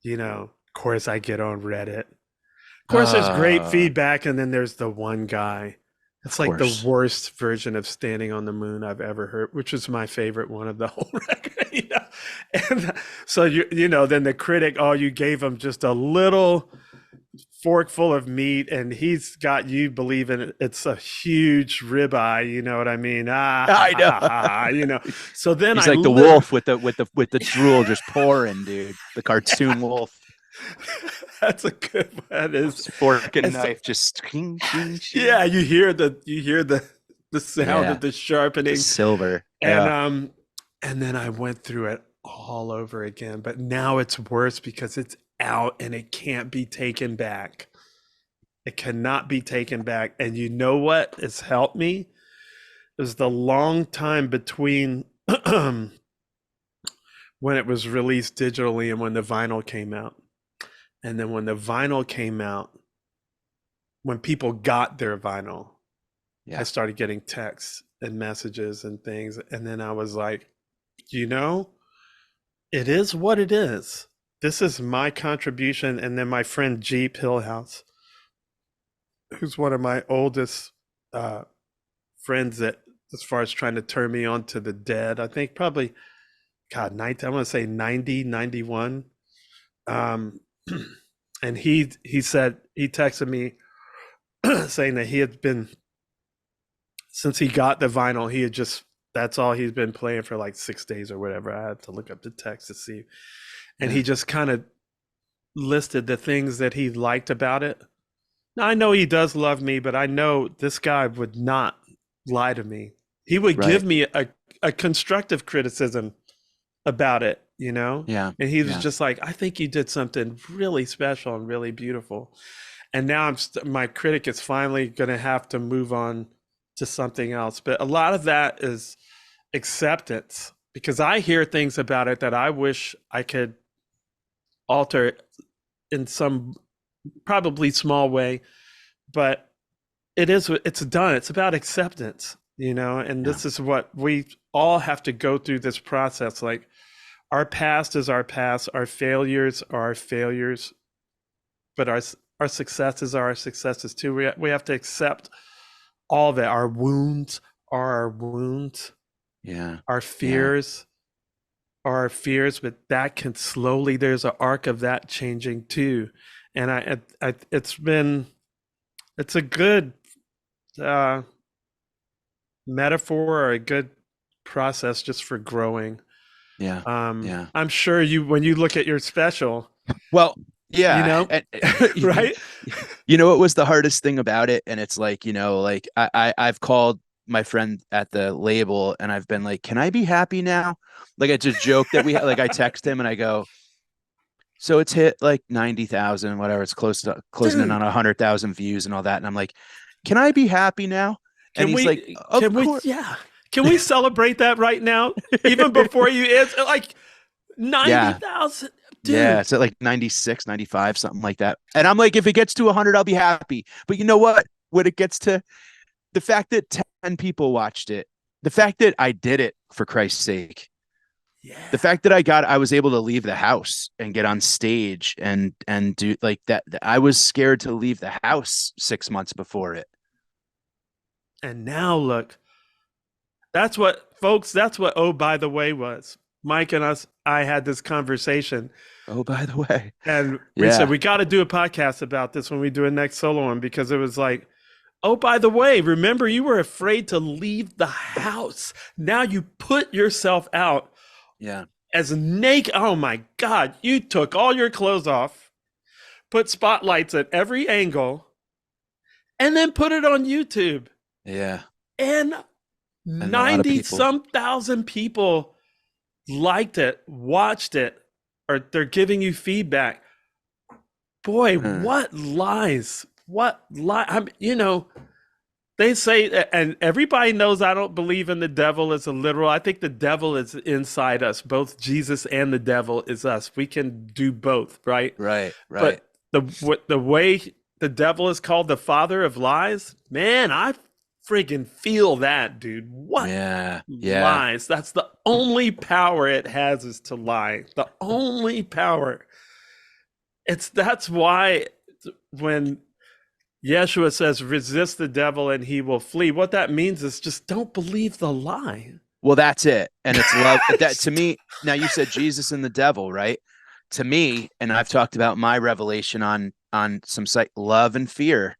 S3: of course I get on Reddit. Of course there's great feedback, and then there's the one guy. It's like the worst version of Standing on the Moon I've ever heard, which is my favorite one of the whole record. And so then the critic, you gave him just a little fork full of meat, and he's got you believing it's a huge ribeye. You know what I mean?
S2: I
S3: know. So then
S2: he's like the wolf with the drool just pouring, dude. The cartoon wolf.
S3: That's a good one. That is
S2: fork and knife, just ching, ching, ching.
S3: Yeah, you hear the sound of the sharpening,
S2: the silver,
S3: and then I went through it all over again. But now it's worse because it's out and it can't be taken back. It cannot be taken back. And you know what has helped me is the long time between when it was released digitally and when the vinyl came out. And then when the vinyl came out, when people got their vinyl, I started getting texts and messages and things. And then I was like, it is what it is. This is my contribution. And then my friend Jeep Hillhouse, who's one of my oldest friends that, as far as trying to turn me on to the Dead, I think probably, I want to say 90, 91. And he said, he texted me saying that he had been, since he got the vinyl, that's all he's been playing for like 6 days or whatever. I had to look up the text to see. And he just kind of listed the things that he liked about it. Now, I know he does love me, but I know this guy would not lie to me. He would give me a constructive criticism about it,
S2: Yeah.
S3: And he was just like, I think you did something really special and really beautiful. And now my critic is finally going to have to move on to something else. But a lot of that is acceptance, because I hear things about it that I wish I could alter in some probably small way, but it's done. It's about acceptance, and this is what we all have to go through this process. Like, our past is our past, our failures are our failures, but our successes are our successes too. We have to accept all of it. Our wounds are our wounds.
S2: Yeah.
S3: Our fears are our fears, but that can slowly, there's an arc of that changing too. And it's a good metaphor, or a good process just for growing.
S2: Yeah.
S3: I'm sure when you look at your special.
S2: Well, yeah.
S3: Right.
S2: What was the hardest thing about it? And it's like, I've called my friend at the label and I've been like, can I be happy now? Like, it's a joke that we like, I text him and I go, so it's hit like 90,000, whatever. It's closing in on 100,000 views and all that. And I'm like, can I be happy now? And he's like, of course.
S3: Can we celebrate that right now? Even before you answer, like 90,000. Dude.
S2: Yeah, it's at like 96, 95, something like that. And I'm like, if it gets to 100, I'll be happy. But you know what? When it gets to the fact that 10 people watched it, the fact that I did it for Christ's sake, the fact that I was able to leave the house and get on stage and do like that. I was scared to leave the house 6 months before it.
S3: And now look, that's what, folks, that's what, oh, by the way, was. Mike and I had this conversation.
S2: Oh, by the way.
S3: And we said, we got to do a podcast about this when we do a next solo one, because it was like, oh, by the way, remember you were afraid to leave the house. Now you put yourself out.
S2: Yeah.
S3: As naked. Oh my God. You took all your clothes off, put spotlights at every angle, and then put it on YouTube.
S2: Yeah.
S3: And 90-some thousand people liked it, watched it, or they're giving you feedback. Boy, what lies. They say, and everybody knows I don't believe in the devil as a literal. I think the devil is inside us. Both Jesus and the devil is us. We can do both, right?
S2: Right.
S3: But the way the devil is called the father of lies, man, I friggin' feel that, dude. What?
S2: Yeah.
S3: Lies. That's the only power it has, is to lie. The only power. That's why when Yeshua says, resist the devil and he will flee, what that means is just don't believe the lie.
S2: Well, that's it. And it's love. That to me, now you said Jesus and the devil, right? To me, and I've talked about my revelation on some site, love and fear.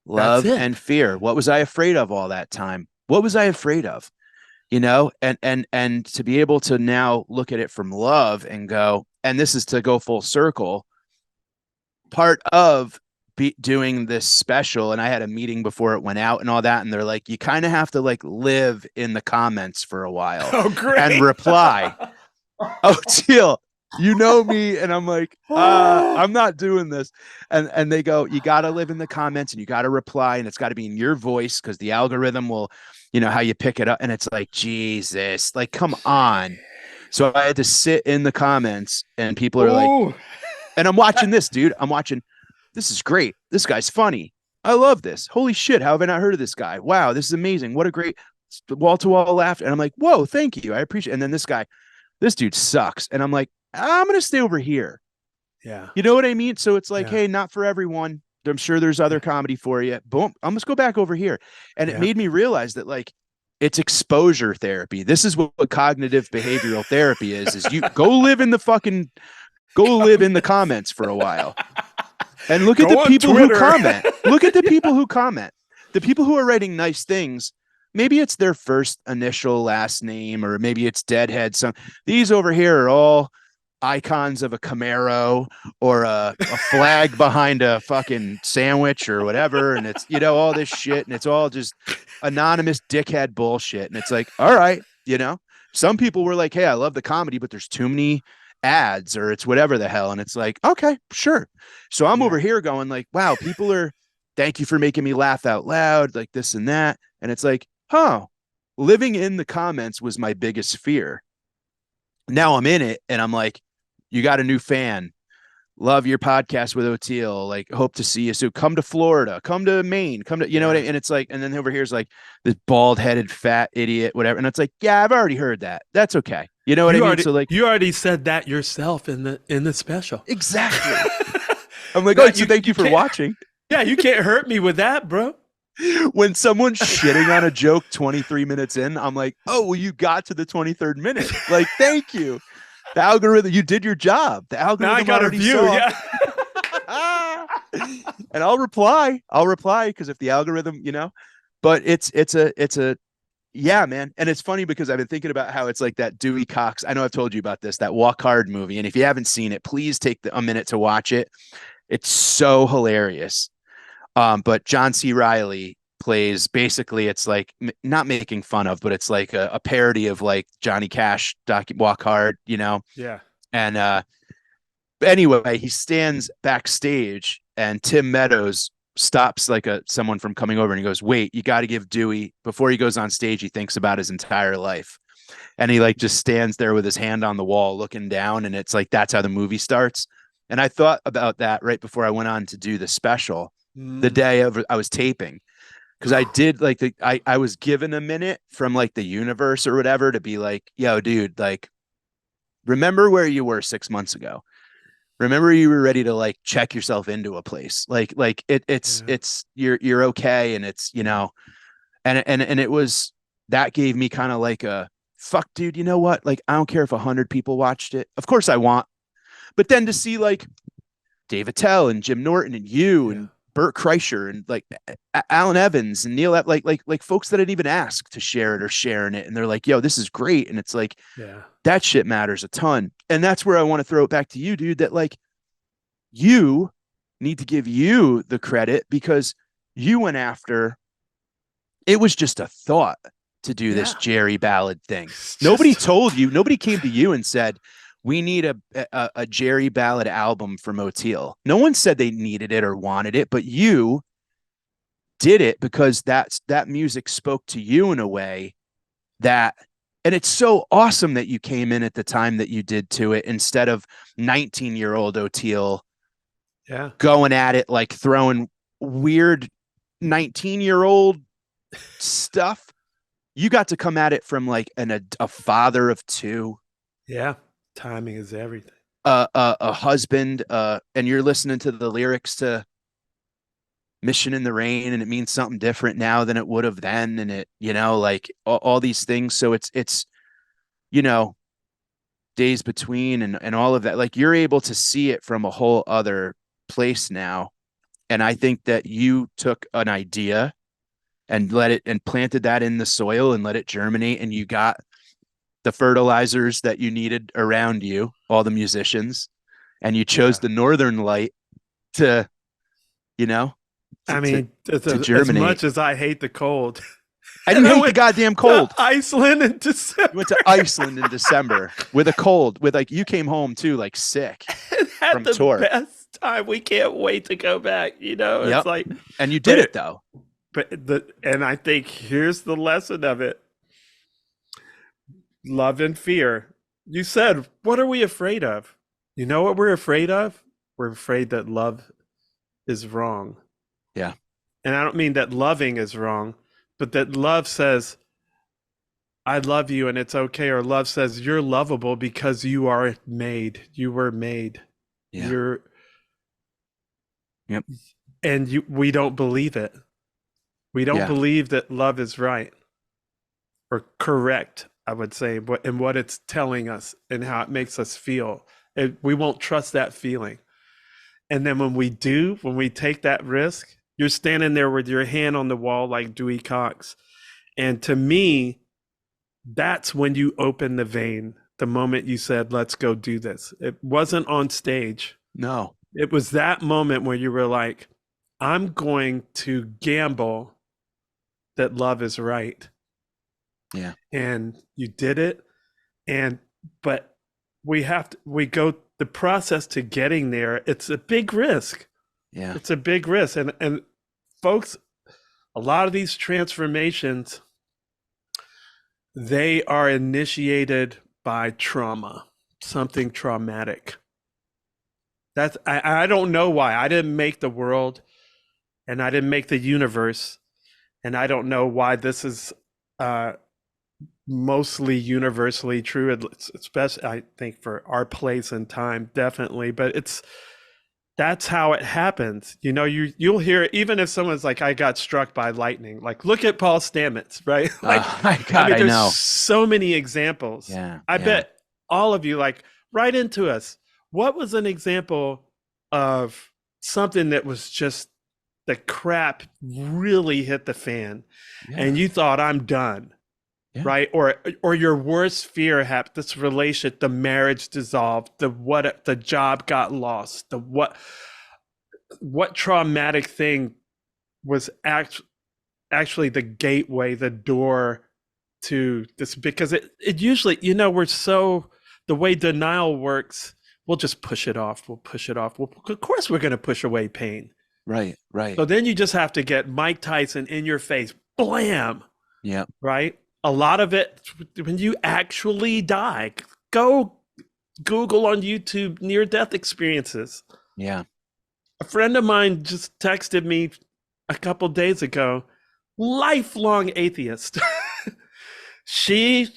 S2: Love and fear. What was I afraid of all that time? What was I afraid of? You know, and to be able to now look at it from love and go, and this is to go full circle, part of doing this special, and I had a meeting before it went out and all that, and they're like, you kind of have to like live in the comments for a while and reply. Oh, Teal, you know me, and I'm like, I'm not doing this, and they go, you got to live in the comments and you got to reply, and it's got to be in your voice because the algorithm will, you know, how you pick it up, and it's like, Jesus, like, come on. So I had to sit in the comments, and people are like, and I'm watching this, dude. This is great. This guy's funny. I love this. Holy shit. How have I not heard of this guy? Wow. This is amazing. What a great wall-to-wall laugh. And I'm like, whoa, thank you. I appreciate it. And then this dude sucks. And I'm like, I'm going to stay over here.
S3: Yeah.
S2: You know what I mean? So it's like, hey, not for everyone. I'm sure there's other comedy for you. Boom. I'm just go back over here. And it made me realize that like, it's exposure therapy. This is what cognitive behavioral therapy is you go live in the comments for a while. And look at the people who comment. Look at the people who comment. The people who are writing nice things. Maybe it's their first initial last name, or maybe it's Deadhead. These over here are all icons of a Camaro or a flag behind a fucking sandwich or whatever. And it's, you know, all this shit. And it's all just anonymous dickhead bullshit. And it's like, all right, you know, some people were like, hey, I love the comedy, but there's too many ads or it's whatever the hell. And it's like, okay, sure. So I'm over here going like, wow, people are, thank you for making me laugh out loud, like this and that. And it's like, living in the comments was my biggest fear. Now I'm in it and I'm like, you got a new fan. Love your podcast with Oteil. Like, hope to see you soon. Come to Florida, come to Maine, come to, you know what I mean? And it's like, and then over here's like this bald headed fat idiot, whatever. And it's like, yeah, I've already heard that. That's okay. You know what I mean? So like,
S3: you already said that yourself in the special.
S2: Exactly. I'm like, oh, so thank you for watching.
S3: Yeah, you can't hurt me with that, bro.
S2: When someone's shitting on a joke 23 minutes in, I'm like, oh, well, you got to the 23rd minute. Like, thank you. The algorithm, you did your job. The algorithm.
S3: Now I got a view.
S2: Yeah. And I'll reply because if the algorithm, you know, but it's a yeah, man. And it's funny because I've been thinking about how it's like that Dewey Cox. I know I've told you about this, that Walk Hard movie. And if you haven't seen it, please take a minute to watch it. It's so hilarious. But John C. Reilly plays, basically it's like not making fun of, but it's like a parody of like Johnny Cash Walk Hard, you know?
S3: Yeah.
S2: And anyway, he stands backstage and Tim Meadows stops like someone from coming over and he goes, wait, you got to give Dewey, before he goes on stage, he thinks about his entire life. And he like just stands there with his hand on the wall looking down. And it's like, that's how the movie starts. And I thought about that right before I went on to do the special the day I was taping. Cause I did like I was given a minute from like the universe or whatever to be like, yo, dude, like, remember where you were 6 months ago. Remember you were ready to like check yourself into a place. It's you're okay. And it's, you know, and it was, that gave me kind of like a fuck, dude, you know what? Like, I don't care if 100 people watched it. Of course I want, but then to see like Dave Attell and Jim Norton and you and Bert Kreischer and like Alan Evans and Neil, like folks that didn't even ask to share it or sharing it. And they're like, yo, this is great. And it's like, that shit matters a ton. And that's where I want to throw it back to you, dude, that like you need to give you the credit because you went after, it was just a thought to do this Jerry ballad thing. Nobody told you, nobody came to you and said, we need a Jerry ballad album from Oteil. No one said they needed it or wanted it, but you did it because that music spoke to you in a way that, and it's so awesome that you came in at the time that you did to it instead of 19-year-old Oteil going at it, like throwing weird 19-year-old stuff. You got to come at it from like a father of two.
S3: Yeah. Timing is everything.
S2: A husband, and you're listening to the lyrics to Mission in the Rain, and it means something different now than it would have then. And it, you know, like all these things. So it's, you know, Days Between and all of that. Like you're able to see it from a whole other place now. And I think that you took an idea and planted that in the soil and let it germinate, and you got the fertilizers that you needed around you, all the musicians, and you chose the Northern Light to, you know,
S3: to germinate. As much as I hate the cold,
S2: I didn't hate the goddamn cold.
S3: Iceland in December.
S2: You went to Iceland in December with a cold, with like, you came home too, like sick from tour.
S3: Best time. We can't wait to go back. You know, it's like,
S2: and you did it though.
S3: And I think here's the lesson of it. Love and fear. You said, what are we afraid of? You know what we're afraid of? We're afraid that love is wrong.
S2: Yeah.
S3: And I don't mean that loving is wrong, but that love says, I love you and it's okay. Or love says, you're lovable because you are made. You were made.
S2: Yeah.
S3: And we don't believe it. We don't believe that love is right or correct, I would say, and what it's telling us and how it makes us feel. We won't trust that feeling. And then when we take that risk, you're standing there with your hand on the wall like Dewey Cox. And to me, that's when you open the vein, the moment you said, let's go do this. It wasn't on stage.
S2: No.
S3: It was that moment where you were like, I'm going to gamble that love is right.
S2: Yeah.
S3: And you did it. But we go the process to getting there. It's a big risk.
S2: Yeah.
S3: It's a big risk. And folks, a lot of these transformations, they are initiated by trauma, something traumatic. I don't know why. I didn't make the world and I didn't make the universe. And I don't know why this is mostly universally true, especially I think for our place and time, definitely. But that's how it happens. You know, you'll hear, even if someone's like, I got struck by lightning, like look at Paul Stamets, right? Like,
S2: my God, I know
S3: so many examples.
S2: Yeah.
S3: I bet all of you, like, write into us. What was an example of something that was just the crap really hit the fan and you thought, I'm done, right? Or your worst fear happened, this relationship, the marriage dissolved, the job got lost, what traumatic thing was actually the gateway, the door to this? Because it usually, you know, the way denial works, we'll just push it off. We'll push it off. Of course we're going to push away pain.
S2: Right. Right.
S3: So then you just have to get Mike Tyson in your face, blam,
S2: Yeah.
S3: right? A lot of it, when you actually die, go Google on YouTube near-death experiences.
S2: Yeah.
S3: A friend of mine just texted me a couple days ago, lifelong atheist. She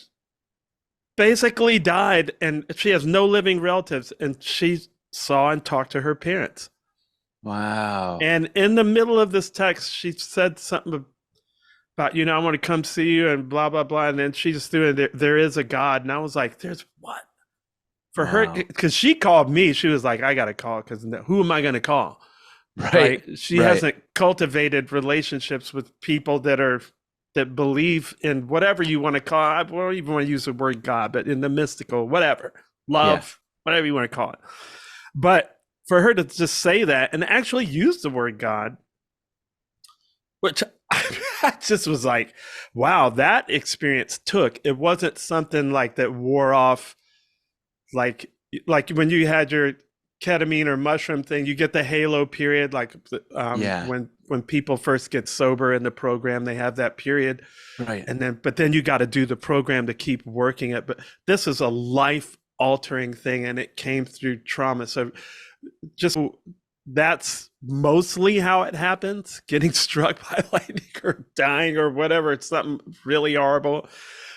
S3: basically died and she has no living relatives, and she saw and talked to her parents.
S2: Wow.
S3: And in the middle of this text, she said something about, I want to come see you and blah, blah, blah. And then she just threw in there is a God. And I was like, there's what? For her, because she called me, she was like, I got to call, because who am I going to call? Right. She hasn't cultivated relationships with people that believe in whatever you want to call it. I don't even want to use the word God, but in the mystical, whatever, love, whatever you want to call it. But for her to just say that and actually use the word God, which I just was like, wow, that experience it wasn't something like that wore off, like when you had your ketamine or mushroom thing, you get the halo period, like when people first get sober in the program, they have that period,
S2: right?
S3: And then you got to do the program to keep working it. But this is a life altering thing, and it came through trauma. So just that's mostly how it happens: getting struck by lightning or dying or whatever. It's something really horrible.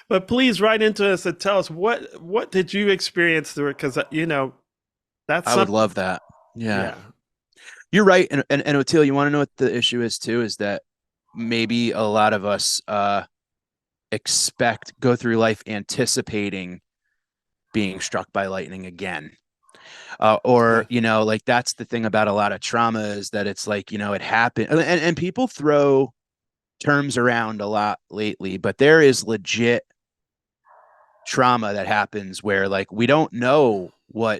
S3: But please write into us and tell us what did you experience through it, because I
S2: would love that. Yeah. You're right. And Oteil, you want to know what the issue is too, is that maybe a lot of us go through life anticipating being struck by lightning again. Like that's the thing about a lot of trauma, is that it's like, it happened. And people throw terms around a lot lately, but there is legit trauma that happens where like we don't know how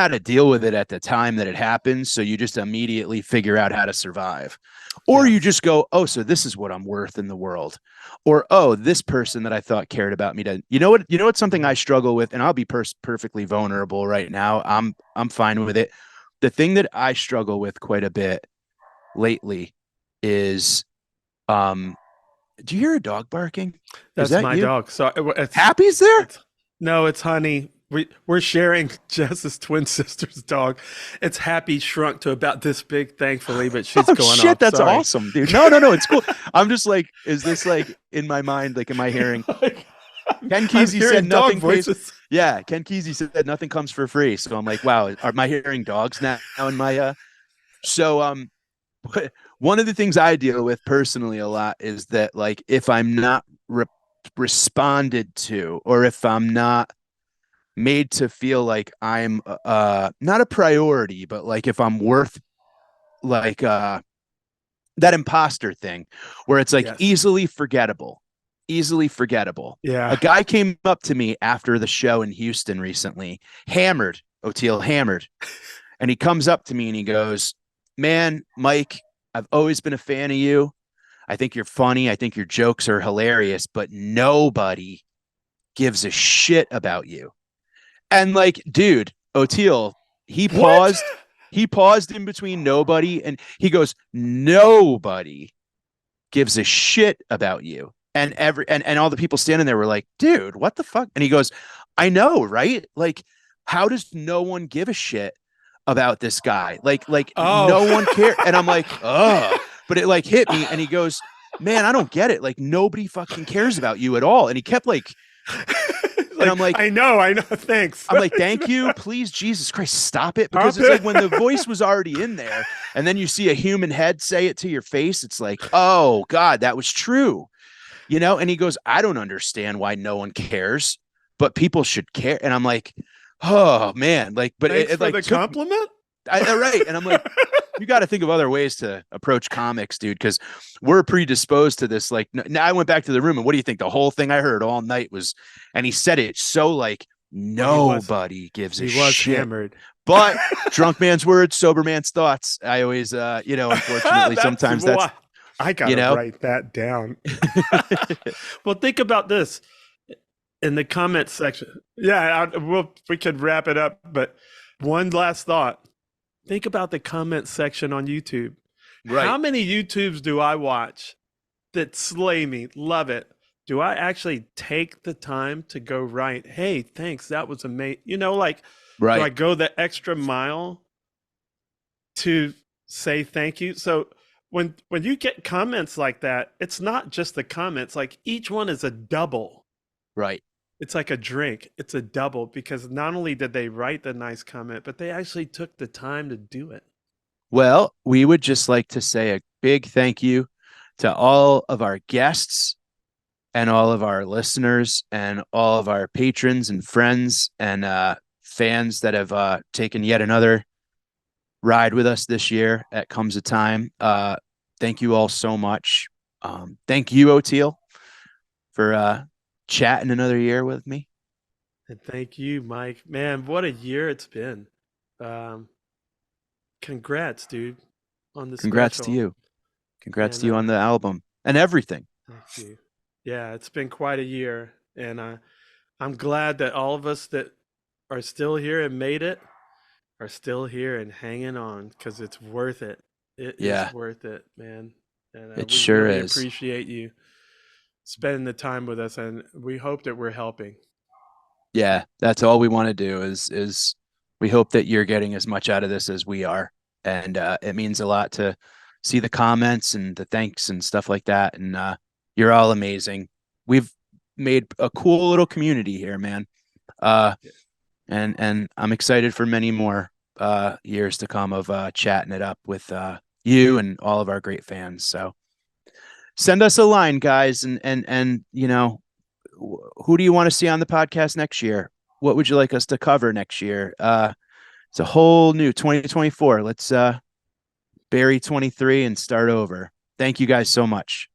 S2: to deal with it at the time that it happens. So you just immediately figure out how to survive, or you just go, oh, so this is what I'm worth in the world. Or, oh, this person that I thought cared about me doesn't. You know what's something I struggle with, and I'll be perfectly vulnerable right now. I'm fine with it. The thing that I struggle with quite a bit lately is, do you hear a dog barking?
S3: That's my dog. So
S2: Happy's there?
S3: No, it's Honey. We're sharing Jess's twin sister's dog. It's Happy, shrunk to about this big, thankfully, but she's going off. Shit,
S2: that's
S3: Sorry.
S2: Awesome, dude. No, it's cool. I'm just like, is this like in my mind? Like, am I hearing? Ken Kesey said nothing. Ken Kesey said nothing comes for free. So I'm like, wow, am I hearing dogs now in my? But one of the things I deal with personally a lot is that, like, if I'm not responded to, or if I'm not made to feel like I'm not a priority, but like if I'm worth, like that imposter thing where it's like easily forgettable. Yeah. A guy came up to me after the show in Houston recently, Oteil hammered. And he comes up to me and he goes, man, Mike, I've always been a fan of you. I think you're funny. I think your jokes are hilarious, but nobody gives a shit about you. And like, dude, Oteil, he paused in between nobody, and he goes, nobody gives a shit about you. And and all the people standing there were like, dude, what the fuck? And he goes, I know, right? Like, how does no one give a shit about this guy? Like no one cares. And I'm like, oh, but it like hit me. And he goes, man, I don't get it. Like, nobody fucking cares about you at all. And he kept like, and I'm like,
S3: I know. Thanks.
S2: I'm like, thank you. Please, Jesus Christ, stop it. Because it's like when the voice was already in there and then you see a human head say it to your face, it's like, oh God, that was true. And he goes, I don't understand why no one cares, but people should care. And I'm like, oh man, like, but
S3: thanks
S2: it
S3: for
S2: like
S3: the compliment.
S2: Right. And I'm like, you got to think of other ways to approach comics, dude, because we're predisposed to this. Like, now I went back to the room, and what do you think? The whole thing I heard all night was, and he said it so like nobody gives a shit. He was hammered. But drunk man's words, sober man's thoughts. I always, unfortunately, sometimes that's.
S3: I gotta write that down. Well, think about this in the comment section. Yeah, we could wrap it up, but one last thought. think about the comment section on YouTube.
S2: Right.
S3: How many YouTubes do I watch that slay me? Love it. Do I actually take the time to go write, hey, thanks, that was amazing? You know, like, do I
S2: Right.
S3: go the extra mile to say thank you? So when you get comments like that, it's not just the comments. Like each one is a double.
S2: Right.
S3: It's like a drink. It's a double because not only did they write the nice comment, but they actually took the time to do it.
S2: Well, we would just like to say a big thank you to all of our guests and all of our listeners and all of our patrons and friends and fans that have taken yet another ride with us this year at Comes a Time. Thank you all so much. Thank you, Oteil, for chatting another year with me.
S3: And thank you, Mike. Man, what a year it's been. Congrats, dude, on the
S2: Congrats
S3: special.
S2: to you. Congrats
S3: And,
S2: to you on the album and everything.
S3: Thank you. Yeah, it's been quite a year, and I'm glad that all of us that are still here and made it are still here and hanging on because it's worth it. It
S2: Yeah.
S3: is worth it, man. And
S2: It
S3: we
S2: sure
S3: really
S2: is.
S3: appreciate you spending the time with us, and we hope that we're helping.
S2: Yeah, that's all we want to do is we hope that you're getting as much out of this as we are. And it means a lot to see the comments and the thanks and stuff like that. And you're all amazing. We've made a cool little community here, man. And I'm excited for many more years to come of chatting it up with you and all of our great fans. So send us a line, guys, and you know, who do you want to see on the podcast next year? What would you like us to cover next year? It's a whole new 2024. Let's bury 23 and start over. Thank you guys so much.